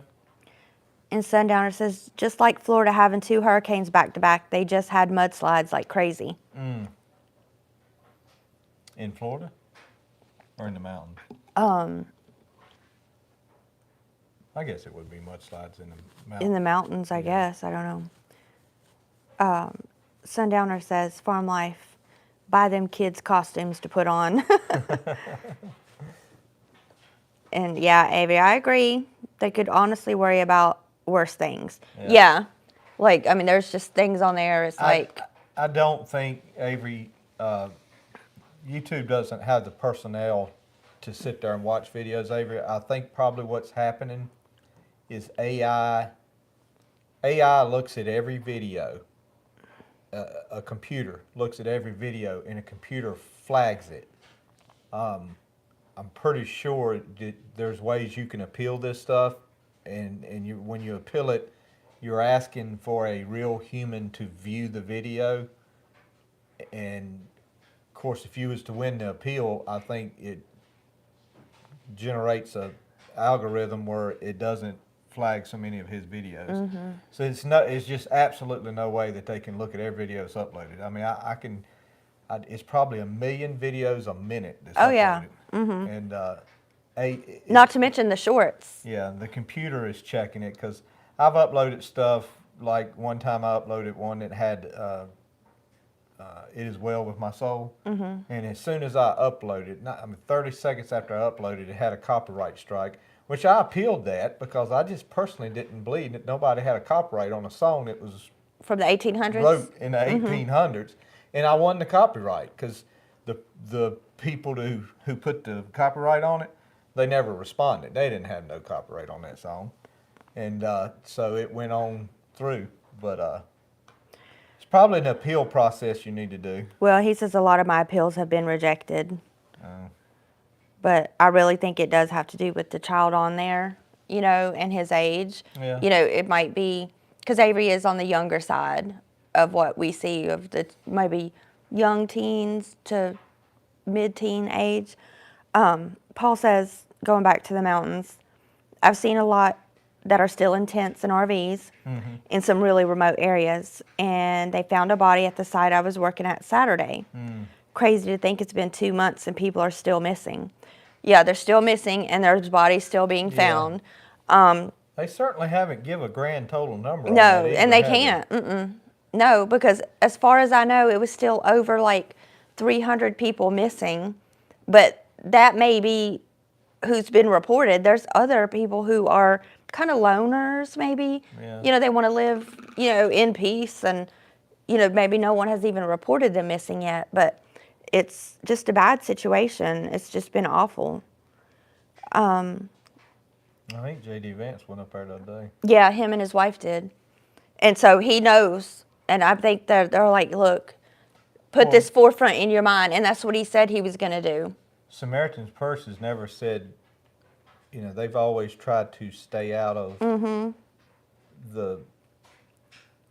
And Sundowner says, just like Florida having 2 hurricanes back to back, they just had mudslides like crazy. In Florida? or in the mountains? I guess it would be mudslides in the mountains. In the mountains, I guess. I don't know. Sundowner says, farm life, buy them kids costumes to put on. And yeah, Avi, I agree. They could honestly worry about worse things. Yeah. Like, I mean, there's just things on there. It's like. I don't think, Avery, YouTube doesn't have the personnel to sit there and watch videos, Avery. I think probably what's happening is AI looks at every video. A computer looks at every video and a computer flags it. I'm pretty sure that there's ways you can appeal this stuff, and when you appeal it, you're asking for a real human to view the video. And of course, if you was to win the appeal, I think it generates a algorithm where it doesn't flag so many of his videos. So it's just absolutely no way that they can look at every video that's uploaded. I mean, it's probably 1 million videos a minute that's uploaded. And Not to mention the shorts. yeah, the computer is checking it, because I've uploaded stuff, like one time I uploaded one that had It Is Well With My Soul. And as soon as I uploaded, 30 seconds after I uploaded, it had a copyright strike, which I appealed that because I just personally didn't believe that nobody had a copyright on a song that was From the 1800s? wrote in the 1800s. And I won the copyright because the people who put the copyright on it, they never responded. They didn't have no copyright on that song. And so it went on through. But it's probably an appeal process you need to do. Well, he says a lot of my appeals have been rejected. But I really think it does have to do with the child on there, you know, and his age. Yeah. You know, it might be, because Avery is on the younger side of what we see of the maybe young teens to mid-teen age. Paul says, going back to the mountains, I've seen a lot that are still in tents and RVs in some really remote areas. And they found a body at the site I was working at Saturday. Crazy to think it's been 2 months and people are still missing. Yeah, they're still missing and there's bodies still being found. They certainly haven't give a grand total number on No, that either, and they have can't. No, because as far as I know, it was still over like 300 people missing. But that may be who's been reported. There's other people who are kind of loners, maybe. Yeah. You know, they want to live, you know, in peace, and, you know, maybe no one has even reported them missing yet. But it's just a bad situation. It's just been awful. I think J.D. Vance went up there the other day. Yeah, him and his wife did. And so he knows. And I think they're like, look, put this forefront in your mind. And that's what he said he was going to do. Samaritan's Purse has never said, you know, they've always tried to stay out of the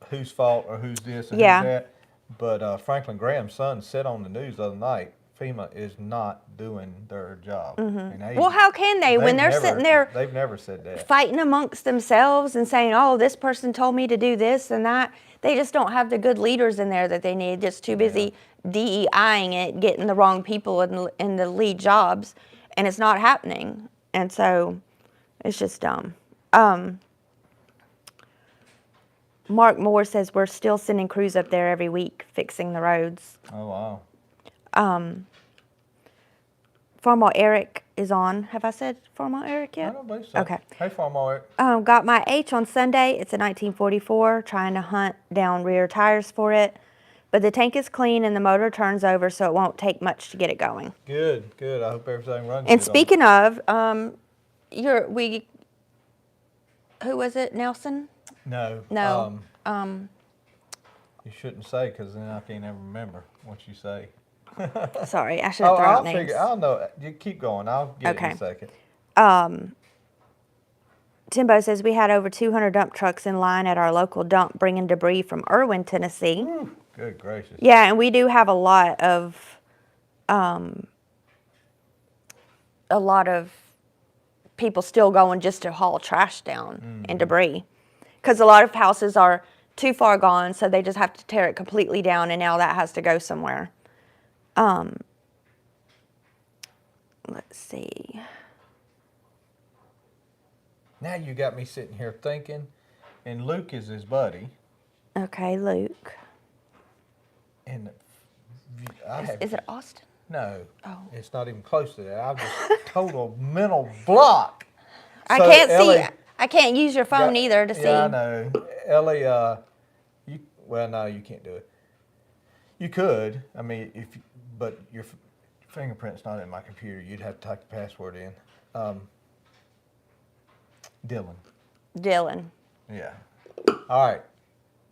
whose fault or who's this and who's that. But Franklin Graham's son said on the news the other night, FEMA is not doing their job. And Well, how can they when they're sitting there? They've never said that. Fighting amongst themselves and saying, oh, this person told me to do this and that. They just don't have the good leaders in there that they need. Just too busy DEIing it, getting the wrong people in the lead jobs. And it's not happening. And so it's just dumb. Mark Moore says we're still sending crews up there every week fixing the roads. Oh, wow. Farmall Eric is on. Have I said Farmall Eric yet? I don't believe so. Okay. Hey, Farmall Eric. Got my H on Sunday. It's a 1944, trying to hunt down rear tires for it. But the tank is clean and the motor turns over, so it won't take much to get it going. Good, good. I hope everything runs And good speaking of, who was it, Nelson? No. No. You shouldn't say, because then I can't ever remember what you say. Sorry, I should have thrown out names. I'll know. You keep going. I'll get it in a second. Timbo says we had over 200 dump trucks in line at our local dump bringing debris from Irwin, Tennessee. Whew, good gracious. Yeah, and we do have a lot of people still going just to haul trash down and debris. Because a lot of houses are too far gone, so they just have to tear it completely down, and now that has to go somewhere. Let's see. Now you got me sitting here thinking, and Luke is his buddy. Okay, Luke. And Is it Austin? No. Oh. It's not even close to that. I've just total mental block. I So, can't Ellie, see. I can't use your phone either to see. Yeah, I know. Ellie, well, no, you can't do it. You could. I mean, but your fingerprint's not in my computer. You'd have to type the password in. Dylan. Yeah. All right.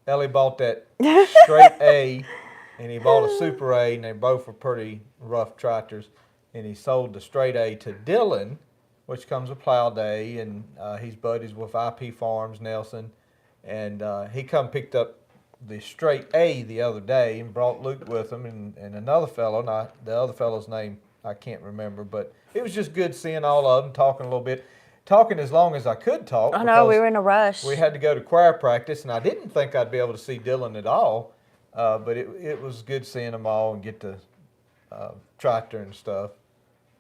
Ellie bought that straight A, and he bought a super A, and they both were pretty rough tractors. And he sold the straight A to Dylan, which comes with plow day, and he's buddies with IP Farms, Nelson. And he picked up the straight A the other day and brought Luke with him and another fellow. Now, the other fellow's name I can't remember, but it was just good seeing all of them, talking a little bit. Talking as long as I could talk. I know, we were in a rush. We had to go to choir practice, and I didn't think I'd be able to see Dylan at all, but it was good seeing them all and get the tractor and stuff.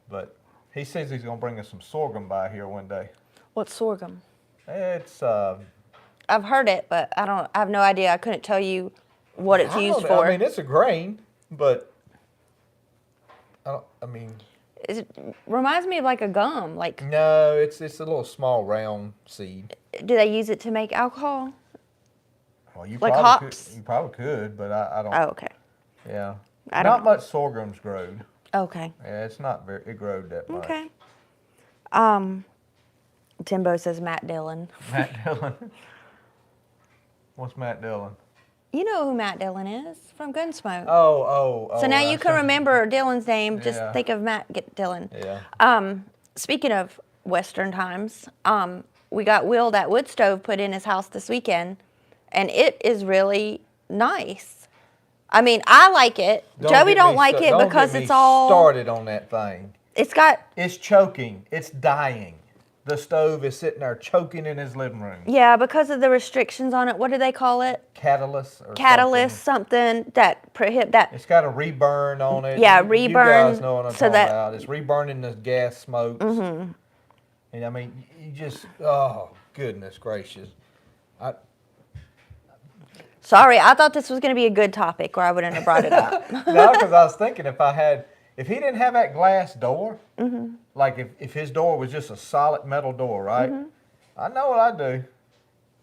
But he says he's going to bring us some sorghum by here one day. What's sorghum? It's I've heard it, but I have no idea. I couldn't tell you what it's used for. I mean, it's a grain, but It reminds me of like a gum. Like no, it's a little small round seed. Do they use it to make alcohol? Well, you like probably hops? Could, you probably could, but I don't. Oh, okay. Yeah. Not much sorghum's growed. Okay. Yeah, it's not very. It growed that much. Okay. Timbo says Matt Dillon. Matt Dillon. What's Matt Dillon? You know who Matt Dillon is from Gunsmoke. Oh. So now you can remember Dillon's name. Just think of Matt Dillon. Yeah. Speaking of Western times, we got Will that wood stove put in his house this weekend, and it is really nice. I mean, I like it. Joey don't like it because it's all started on that thing. It's choking. It's dying. The stove is sitting there choking in his living room. Yeah, because of the restrictions on it. What do they call it? Catalyst something that prohibit that. It's got a reburn on it. Yeah, reburn. You guys know what I'm talking about. It's reburning the gas smokes. Mm-hmm. And I mean, you just, oh, goodness gracious. Sorry, I thought this was going to be a good topic, or I wouldn't have brought it up. No, because I was thinking if he didn't have that glass door, mm-hmm. like if his door was just a solid metal door, right? Mm-hmm. I know what I'd do.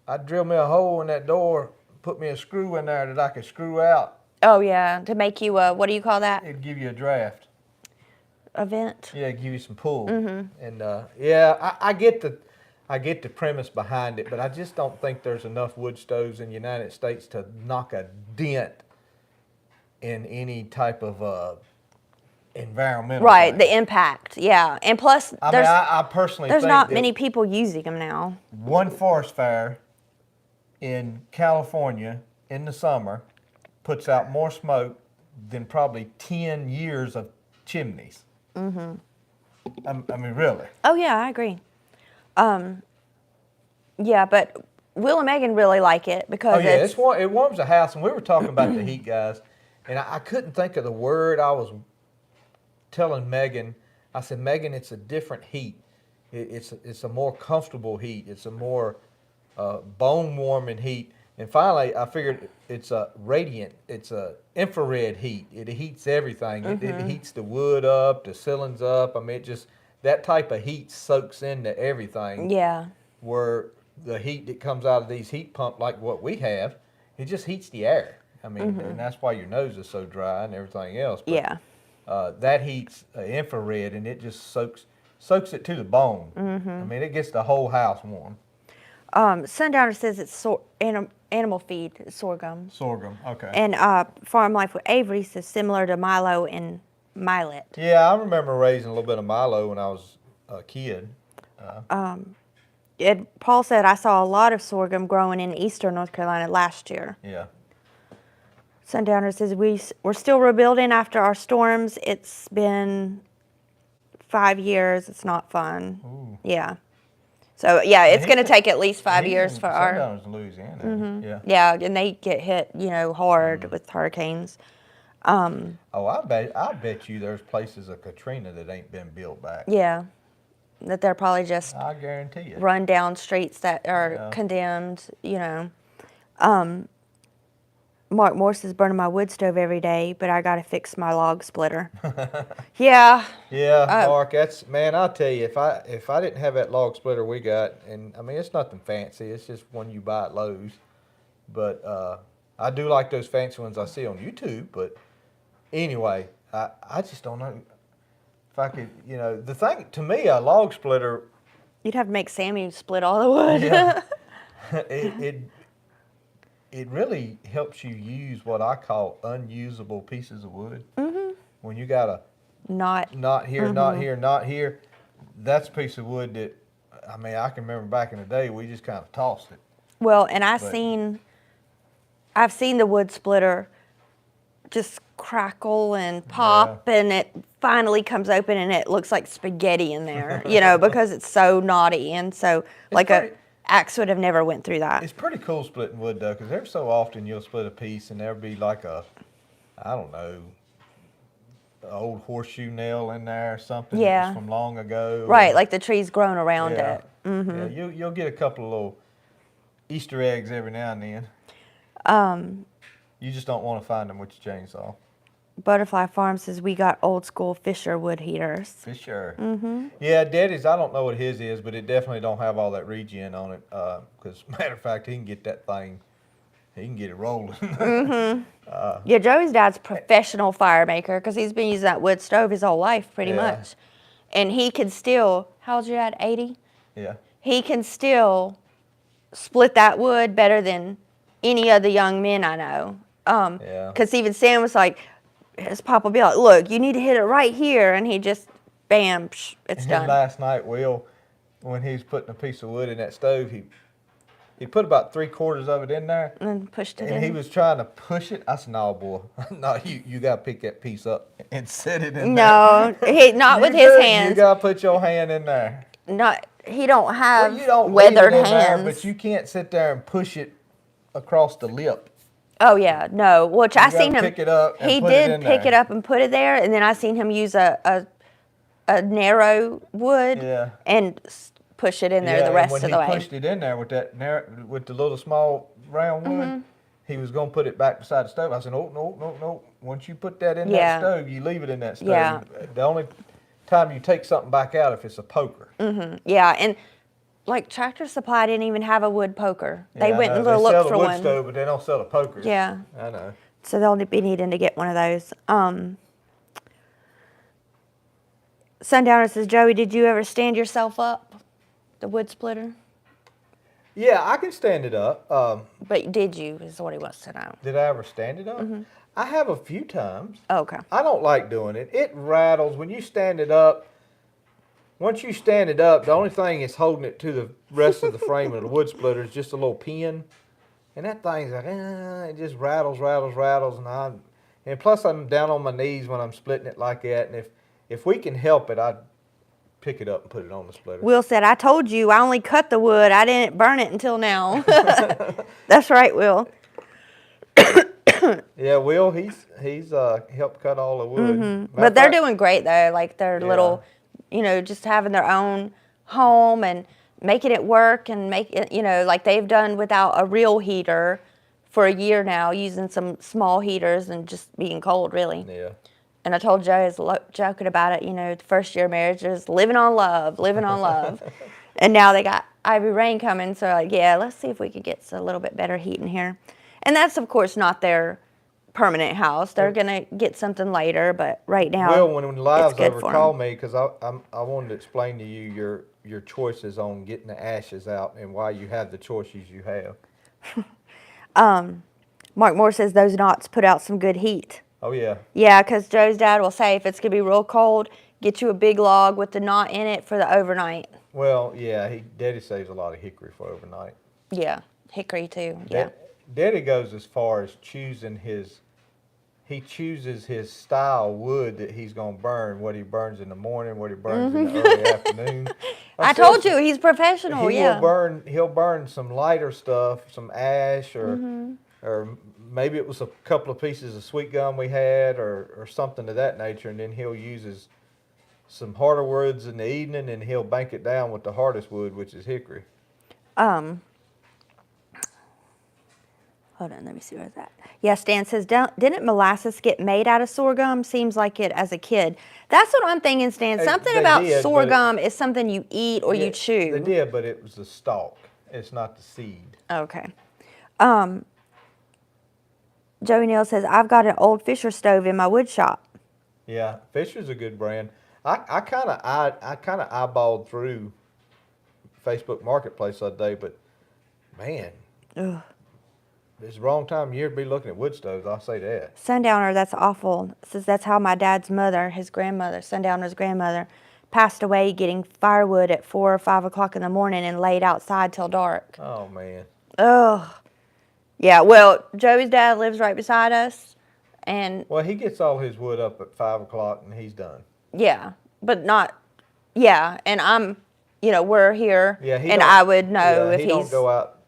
I'd drill me a hole in that door, put me a screw in there that I could screw out. Oh, yeah, to make you what do you call that? It'd give you a draft. A vent? Yeah, it'd give you some pull. Mm-hmm. And I get the premise behind it, but I just don't think there's enough wood stoves in the United States to knock a dent in any type of environmental thing. The impact, yeah. And plus, I personally there's think not many people using them now. One forest fire in California in the summer puts out more smoke than probably 10 years of chimneys. Mm-hmm. I mean, really. Oh, yeah, I agree. Yeah, but Will and Megan really like it because it warms the house. And we were talking about the heat, guys, and I couldn't think of the word. I was telling Megan, I said, Megan, it's a different heat. It's a more comfortable heat. It's a more bone-warming heat. And finally, I figured it's a radiant. It's a infrared heat. It heats everything. Mm-hmm. It heats the wood up, the ceilings up. I mean, that type of heat soaks into everything. Yeah. Where the heat that comes out of these heat pumps, like what we have, it just heats the air. I mean, mm-hmm. and that's why your nose is so dry and everything else. But, yeah. That heat's infrared, and it just soaks it to the bone. Mm-hmm. I mean, it gets the whole house warm. Sundowner says it's animal feed, sorghum. Sorghum, okay. And Farm Life with Avery says similar to Milo and millet. Yeah, I remember raising a little bit of Milo when I was a kid. Paul said, I saw a lot of sorghum growing in eastern North Carolina last year. Yeah. Sundowner says, we're still rebuilding after our storms. It's been 5 years. It's not fun. Ooh. Yeah. So, yeah, it's going to take at least 5 years for our... Sundowner's in Louisiana. Mm-hmm. Yeah. Yeah, and they get hit, hard with hurricanes. I bet you there's places of Katrina that ain't been built back. Yeah, that they're probably just I guarantee you. run down streets that are Yeah. condemned, you know. Mark Morse is burning my wood stove every day, but I got to fix my log splitter. Yeah. Yeah, Mark, man, I'll tell you, if I didn't have that log splitter we got, and I mean, it's nothing fancy, it's just one you buy at Lowe's, but I do like those fancy ones I see on YouTube, but anyway, I just don't know if I could, you know, the thing, to me, a log splitter, You'd have to make Sammy split all the wood. yeah, it really helps you use what I call unusable pieces of wood. Mm-hmm. When you got a not here, not here, not here, that's a piece of wood that, I mean, I can remember back in the day, we just kind of tossed it. Well, and I've seen the wood splitter just crackle and pop, and it finally comes open and it looks like spaghetti in there, you know, because it's so knotty, and so a axe would have never went through that. It's pretty cool splitting wood though, because every so often you'll split a piece and there'll be like I don't know, an old horseshoe nail in there or something that's from long ago. Right, like the tree's grown around it. Mm-hmm. Yeah, you'll get a couple of little Easter eggs every now and then. You just don't want to find them with your chainsaw. Butterfly Farm says we got old school Fisher wood heaters. Fisher. Mm-hmm. Yeah, Daddy's, I don't know what his is, but it definitely don't have all that regen on it. Because, matter of fact, he can get that thing, he can get it rolling. Mm-hmm. Yeah, Joey's dad's professional fire maker because he's been using that wood stove his whole life pretty much. And he can still, how old's your dad, 80? Yeah. He can still split that wood better than any of the young men I know. Because even Sam was like, his papa will be like, look, you need to hit it right here. And he just, bam, it's done. Last night, Will, when he was putting a piece of wood in that stove, he put about 3/4 of it in there. And pushed it in. And he was trying to push it. I said, no, boy, no, you got to pick that piece up and set it in there. No, not with his hands. You got to put your hand in there. He don't have you don't weathered leave it in hands. there, but you can't sit there and push it across the lip. Oh yeah, no. Which I seen him pick it up and he put did it in pick there. it up and put it there, and then I seen him use a narrow wood and push it in there the rest of the way. When he pushed it in there with with the little small round wood, he was gonna put it back beside the stove. I said, no. Once you put that in that stove, you leave it in that stove. Yeah. The only time you take something back out if it's a poker. Mm-hmm. Yeah, and like Tractor Supply didn't even have a wood poker. They went and looked for one. They sell a wood stove, but they don't sell the pokers. Yeah. I know. So they'll be needing to get one of those. Sundowner says, Joey, did you ever stand yourself up, the wood splitter? Yeah, I can stand it up. But did you, is what he wants to know. Did I ever stand it up? Mm-hmm. I have a few times. Oh, okay. I don't like doing it. It rattles when you stand it up. Once you stand it up, the only thing is holding it to the rest of the frame of the wood splitter is just a little pin. And that thing's like, it just rattles. And plus I'm down on my knees when I'm splitting it like that. And if we can help it, I'd pick it up and put it on the splitter. Will said, I told you, I only cut the wood. I didn't burn it until now. That's right, Will. Yeah, Will, he's helped cut all the wood. Mm-hmm. But they're doing great, though. Like, they're little, just having their own home and making it work and make it, like they've done without a real heater for a year now, using some small heaters and just being cold, really. Yeah. And I told Joe, I was joking about it, the first year of marriage is living on love. And now they got Ivy Rain coming, so like, yeah, let's see if we could get a little bit better heat in here. And that's, of course, not their permanent house. They're going to get something later, but right now, well, when Lives ever for called me, because I wanted to explain to you your choices on getting the ashes out and why you have the choices you have. Mark Moore says those knots put out some good heat. Oh, yeah. Yeah, because Joe's dad will say if it's going to be real cold, get you a big log with the knot in it for the overnight. Well, yeah, Daddy saves a lot of hickory for overnight. Yeah, hickory too, yeah. Daddy goes as far as chooses his style wood that he's going to burn, what he burns in the morning, what he burns in the early afternoon. I told you, he's professional, He'll burn some lighter stuff, some ash or maybe it was a couple of pieces of sweet gum we had or something of that nature, and then he'll use some harder woods in the evening, and he'll bank it down with the hardest wood, which is hickory. Hold on, let me see where's that. Yeah, Stan says, didn't molasses get made out of sorghum? Seems like it as a kid. That's what I'm thinking, Stan. Something They about did, sorghum is something you eat or you chew. They did, but it was the stalk. It's not the seed. Okay. Joey Neal says, I've got an old Fisher stove in my wood shop. Yeah, Fisher's a good brand. I kind of eyeballed through Facebook Marketplace the other day, but man, Ugh. it's the wrong time of year to be looking at wood stoves. I'll say that. Sundowner, that's awful. Says that's how my dad's mother, his grandmother, Sundowner's grandmother, passed away getting firewood at 4 or 5 o'clock in the morning and laid outside till dark. Oh man. Ugh. Yeah, well, Joey's dad lives right beside us, and Well, he gets all his wood up at 5 o'clock and he's done. yeah, but not, yeah, and I'm, we're here, Yeah, and I would know if he don't go out.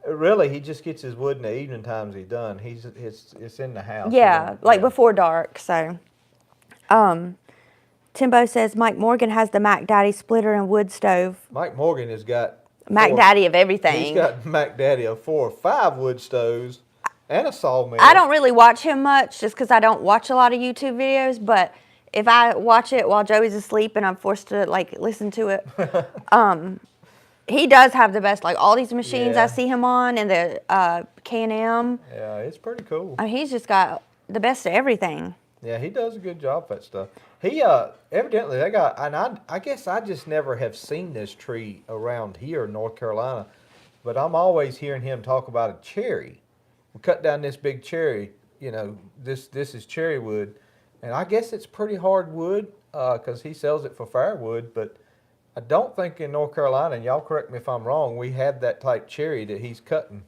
Really, he just gets his wood in the evening times. He's done. It's in the house. yeah, like before dark. So, Timbo says Mike Morgan has the Mac Daddy splitter and wood stove. Mike Morgan has got Mac Daddy of everything. He's got Mac Daddy of 4 or 5 wood stoves and a sawmill. I don't really watch him much just because I don't watch a lot of YouTube videos, but if I watch it while Joey's asleep and I'm forced to listen to it, he does have the best, all these machines I see him on and the K&M. Yeah, it's pretty cool. He's just got the best of everything. Yeah, he does a good job with that stuff. He evidently they got, and I guess I just never have seen this tree around here in North Carolina, but I'm always hearing him talk about a cherry. We cut down this big cherry, this is cherry wood, and I guess it's pretty hard wood because he sells it for firewood, but I don't think in North Carolina, and y'all correct me if I'm wrong, we have that type cherry that he's cutting.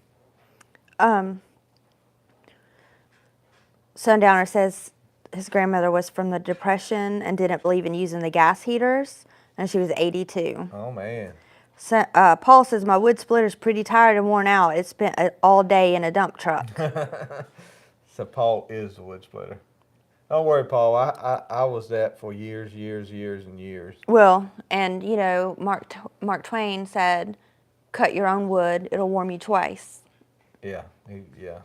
Sundowner says his grandmother was from the Depression and didn't believe in using the gas heaters, and she was 82. Oh, man. So, Paul says, my wood splitter's pretty tired and worn out. It spent all day in a dump truck. So Paul is the wood splitter. Don't worry, Paul. I was that for years and years. Well, and, Mark Twain said, cut your own wood. It'll warm you twice. Yeah, yeah.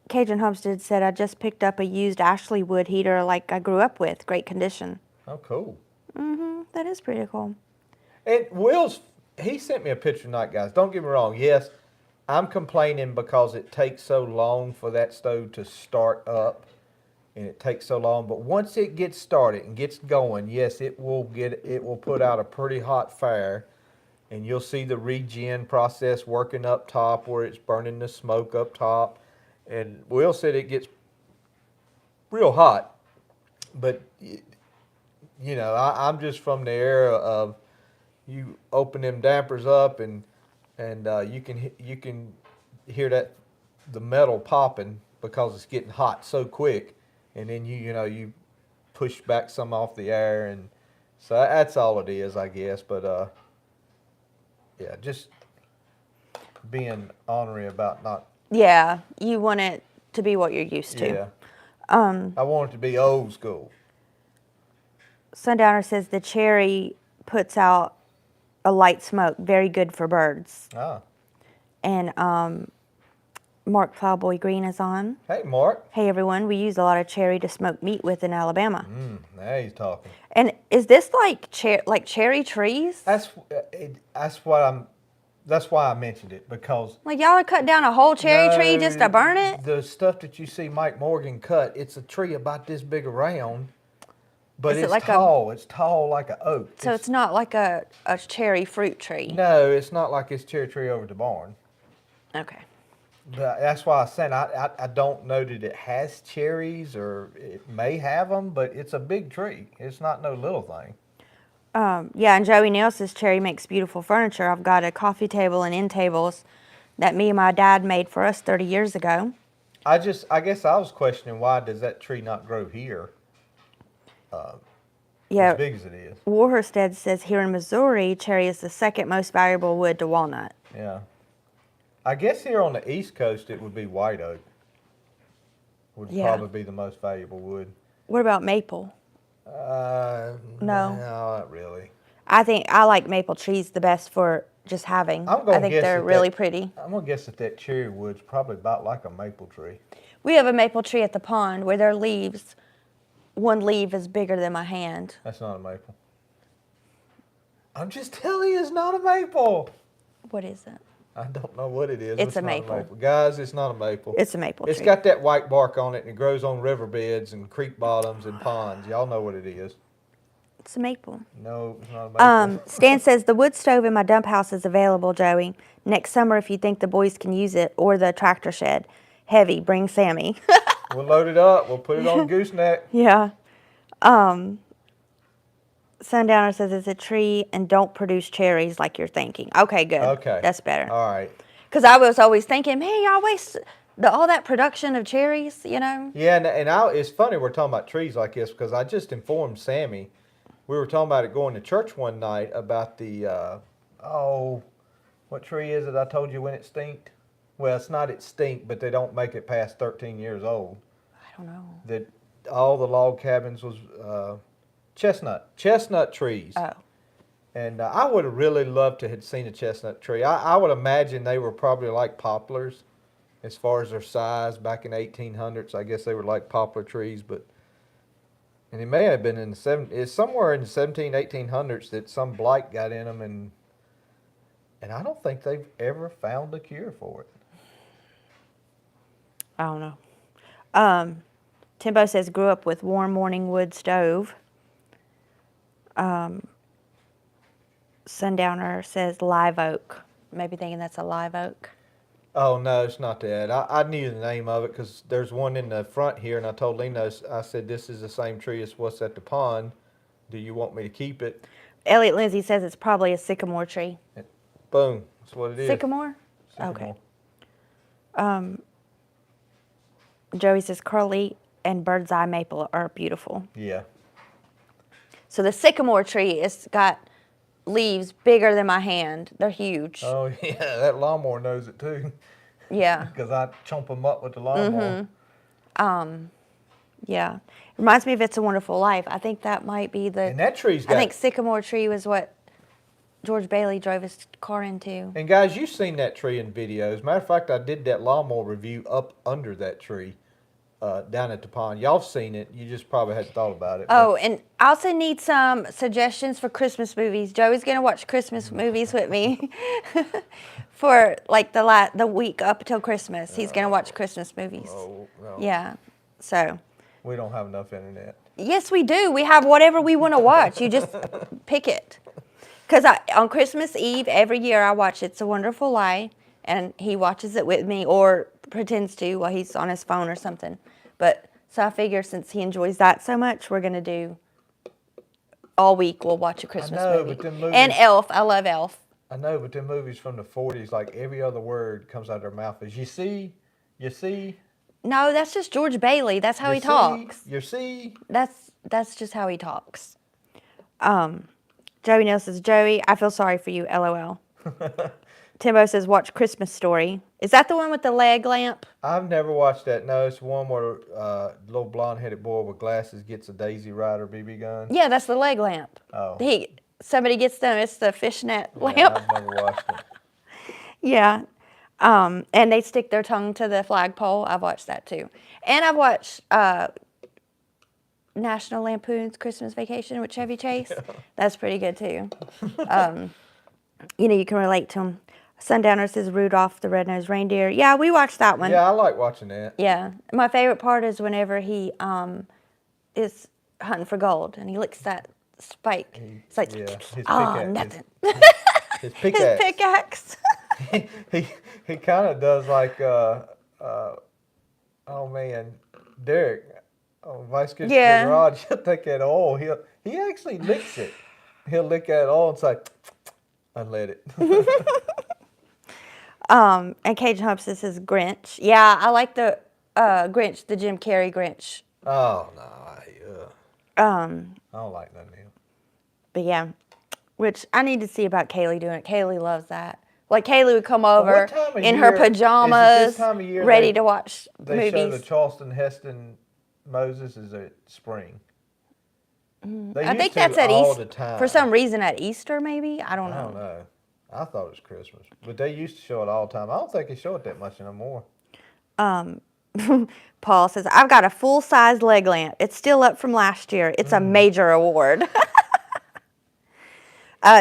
Cajun Homestead said, I just picked up a used Ashley wood heater like I grew up with. Great condition. Oh, cool. That is pretty cool. And he sent me a picture tonight, guys. Don't get me wrong. Yes, I'm complaining because it takes so long for that stove to start up. And it takes so long. But once it gets started and gets going, yes, it will put out a pretty hot fire. And you'll see the regen process working up top where it's burning the smoke up top. And Will said it gets real hot, but I'm just from the era of you open them dampers up and you can hear the metal popping because it's getting hot so quick, and then you push back some off the air, and so that's all it is, I guess. But yeah, just being ornery about not. Yeah, you want it to be what you're used to. Yeah. I want it to be old school. Sundowner says the cherry puts out a light smoke, very good for birds. Ah. And Mark Plowboy Green is on. Hey, Mark. Hey, everyone. We use a lot of cherry to smoke meat with in Alabama. Now he's talking. And is this like cherry trees? That's why I mentioned it, because Like y'all are cutting down a whole cherry tree just to burn it? The stuff that you see Mike Morgan cut, it's a tree about this big around, but Is it it's like tall. It's tall like an oak. So it's not like a cherry fruit tree? No, it's not like this cherry tree over the barn. Okay. But that's why I said I don't know that it has cherries, or it may have them, but it's a big tree. It's not no little thing. Yeah, and Joey Neal says cherry makes beautiful furniture. I've got a coffee table and end tables that me and my dad made for us 30 years ago. I guess I was questioning, why does that tree not grow here? Yeah, as big as it is. Warherstead says here in Missouri, cherry is the second most valuable wood to walnut. Yeah. I guess here on the East Coast it would be white oak. Would probably be the most valuable wood. What about maple? No, not really. I think I like maple trees the best for just having. I think they're really pretty. I'm gonna guess that cherry wood's probably about like a maple tree. We have a maple tree at the pond where their leaves, one leaf is bigger than my hand. That's not a maple. I'm just telling you, it's not a maple. What is it? I don't know what it is. It's a not maple. Guys, it's not a maple. It's a maple tree. It's got that white bark on it, and it grows on riverbeds and creek bottoms and ponds. Y'all know what it is. It's a maple. No, it's not a maple. Stan says, the wood stove in my dump house is available, Joey. Next summer, if you think the boys can use it, or the tractor shed. Heavy, bring Sammy. We'll load it up. We'll put it on gooseneck. Yeah. Sundowner says it's a tree and don't produce cherries like you're thinking. Okay, good. Okay. That's better. All right. Because I was always thinking, man, y'all waste all that production of cherries, you know? Yeah, and it's funny we're talking about trees like this because I just informed Sammy. We were talking about it going to church one night about the, what tree is it I told you when it stinked? Well, it's not it stink, but they don't make it past 13 years old. I don't know. That all the log cabins was chestnut trees. Oh. And I would have really loved to have seen a chestnut tree. I would imagine they were probably like poplars as far as their size back in the 1800s. I guess they were like poplar trees, and it may have been in it's somewhere in the 1800s that some blight got in them, and I don't think they've ever found a cure for it. I don't know. Timbo says grew up with warm morning wood stove. Sundowner says live oak. Maybe thinking that's a live oak. Oh, no, it's not that. I knew the name of it because there's one in the front here, and I told Lino, I said, this is the same tree as what's at the pond. Do you want me to keep it? Elliot Lindsay says it's probably a sycamore tree. Boom. That's what it is. Sycamore? Sycamore. Okay. Joey says curly and bird's eye maple are beautiful. Yeah. So the sycamore tree has got leaves bigger than my hand. They're huge. Oh, yeah, that lawnmower knows it too. Yeah. Because I chomp them up with the lawnmower. Yeah. Reminds me of It's a Wonderful Life. I think that might be the... And that tree's got... I think sycamore tree was what George Bailey drove his car into. And guys, you've seen that tree in videos. Matter of fact, I did that lawnmower review up under that tree down at the pond. Y'all seen it. You just probably hadn't thought about it. Oh, and I also need some suggestions for Christmas movies. Joey's going to watch Christmas movies with me for like the week up until Christmas. He's going to watch Christmas movies. Oh, no. Yeah. So... We don't have enough internet. Yes, we do. We have whatever we want to watch. You just pick it. Because on Christmas Eve, every year I watch It's a Wonderful Life, and he watches it with me or pretends to while he's on his phone or something. But so I figure since he enjoys that so much, we're going to do all week we'll watch a Christmas movie. But them movies, and Elf. I love Elf. I know, but them movies from the 40s, like every other word comes out of their mouth is, you see. No, that's just George Bailey. That's how he talks. You see? That's just how he talks. Joey Neal says, Joey, I feel sorry for you, LOL. Timbo says, watch Christmas Story. Is that the one with the leg lamp? I've never watched that. No, it's one where a little blonde-headed boy with glasses gets a Daisy Rider BB gun. Yeah, that's the leg lamp. Oh. Somebody gets them. It's the fishnet lamp. I've never watched it. Yeah. And they stick their tongue to the flagpole. I've watched that too. And I've watched National Lampoon's Christmas Vacation with Chevy Chase. Yeah. That's pretty good too. You can relate to them. Sundowner says Rudolph the Red-Nosed Reindeer. Yeah, we watched that one. Yeah, I like watching that. Yeah. My favorite part is whenever he is hunting for gold and he licks that spike. It's like, nothing. His pickaxe. His pickaxe. he kind of does like Derek Vice Christopher Garage. He'll take that oil. He actually licks it. He'll lick that oil and say, and let it. And Cajun Hope says Grinch. Yeah, I like the Grinch, the Jim Carrey Grinch. Oh no, I don't like none of them. But yeah, which I need to see about Kaylee doing it. Kaylee loves that. Like Kaylee would come Well, over what time of in year- her is it pajamas, this time of year ready to watch They show the movies. Charleston Heston Moses is it spring? They I used think to that's at all Easter. the time. For some reason at Easter, maybe? I don't I don't know. know. I thought it was Christmas, but they used to show it all the time. I don't think they show it that much anymore. Paul says, I've got a full-size leg lamp. It's still up from last year. It's a major award.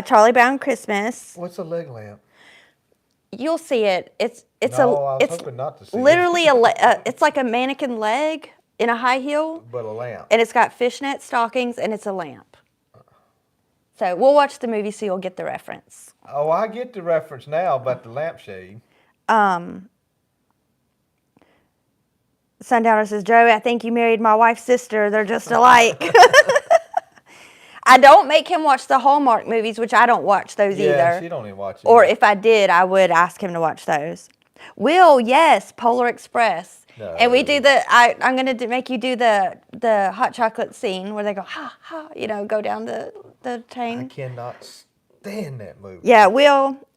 Charlie Brown Christmas. What's a leg lamp? You'll see it. It's hoping not to see literally it. it's like a mannequin leg in a high heel. But a lamp. And it's got fishnet stockings and it's a lamp. So we'll watch the movie so you'll get the reference. Oh, I get the reference now about the lampshade. Sundowner says, Joey, I think you married my wife's sister. They're just alike. I don't make him watch the Hallmark movies, which I don't watch those either. Yeah, she don't even watch it. Or if I did, I would ask him to watch those. Will, yes, Polar Express. No. And we do I'm going to make you do the hot chocolate scene where they go, ha, ha, go down the train. I cannot stand that movie. Yeah,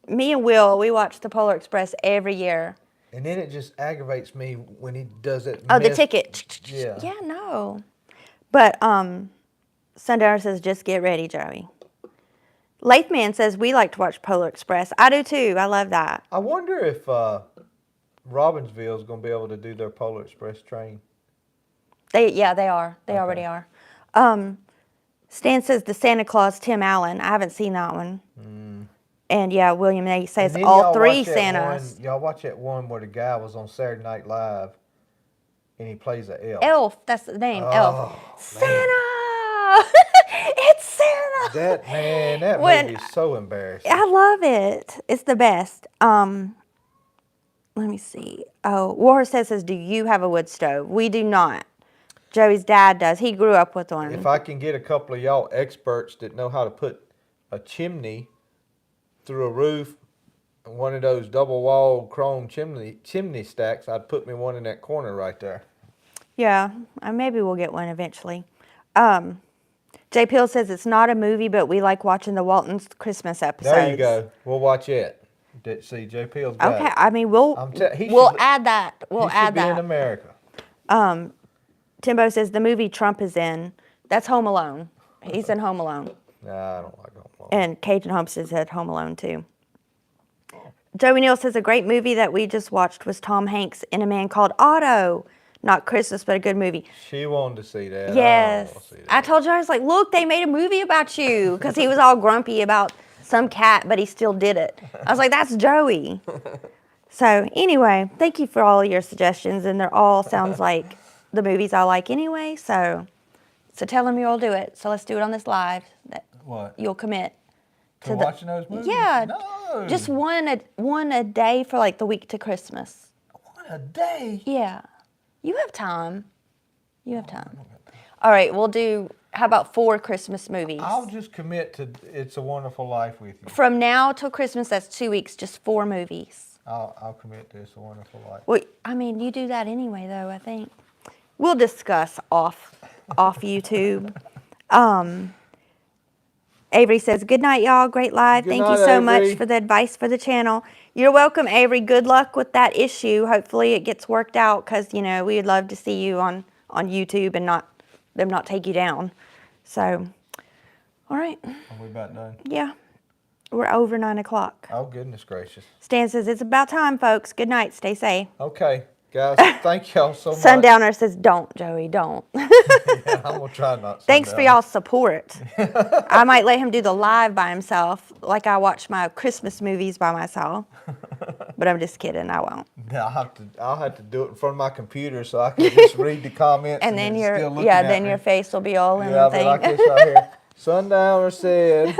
me and Will, we watch the Polar Express every year. And then it just aggravates me when he does it. Oh, the ticket. Yeah. Yeah, no. But Sundowner says, just get ready, Joey. Lathman says, we like to watch Polar Express. I do too. I love that. I wonder if Robbinsville is going to be able to do their Polar Express train. They are. They already are. Stan says the Santa Claus, Tim Allen. I haven't seen that one. And yeah, William A says all three Santas. Y'all watch that one where the guy was on Saturday Night Live and he plays an elf. Elf, that's the name. Elf. Man. Santa! It's Santa! That movie is so embarrassing. I love it. It's the best. Let me see. Oh, Warhorse says, do you have a wood stove? We do not. Joey's dad does. He grew up with one. If I can get a couple of y'all experts that know how to put a chimney through a roof, one of those double-walled chrome chimney stacks, I'd put me one in that corner right there. Yeah, maybe we'll get one eventually. Jay Peel says it's not a movie, but we like watching the Waltons Christmas episodes. There you go. We'll watch it. See, Jay Peel's got it. Okay, I mean, we'll add that. We'll add that. He should be in America. Timbo says the movie Trump is in, that's Home Alone. He's in Home Alone. Nah, I don't like Home Alone. And Cajun Homestead said Home Alone too. Joey Neal says a great movie that we just watched was Tom Hanks in A Man Called Otto. Not Christmas, but a good movie. She wanted to see that. Yes. See that. I told you, I was like, look, they made a movie about you. Because he was all grumpy about some cat, but he still did it. I was like, that's Joey. So anyway, thank you for all your suggestions. And they're all sounds like the movies I like anyway. So tell them you'll do it. So let's do it on this live. What? You'll commit to watching those movies? Yeah. No. Just one a day for like the week to Christmas. One a day? Yeah. You have time. You have time. All right, we'll do, how about 4 Christmas movies? I'll just commit to It's a Wonderful Life with you. From now till Christmas, that's 2 weeks, just 4 movies. I'll commit to It's a Wonderful Life. Well, I mean, you do that anyway, though, I think. We'll discuss off YouTube. Avery says, good night, y'all. Great live. Thank you so much for the advice for the channel. You're welcome, Avery. Good luck with that issue. Hopefully it gets worked out because, we would love to see you on YouTube and them not take you down. So, all right. Are we about done? Yeah. We're over 9 o'clock. Oh, goodness gracious. Stan says, it's about time, folks. Good night. Stay safe. Okay. Guys, thank y'all so much. Sundowner says, don't, Joey, don't. Yeah, I'm going to try not to. Thanks for y'all's support. I might let him do the live by himself, like I watch my Christmas movies by myself. But I'm just kidding, I won't. Yeah, I'll have to do it in front of my computer so I can just read the comments. And then your face will be all in the thing. Like this right here. Sundowner said.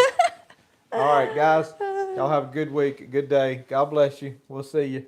All right, guys. Y'all have a good week, a good day. God bless you. We'll see you.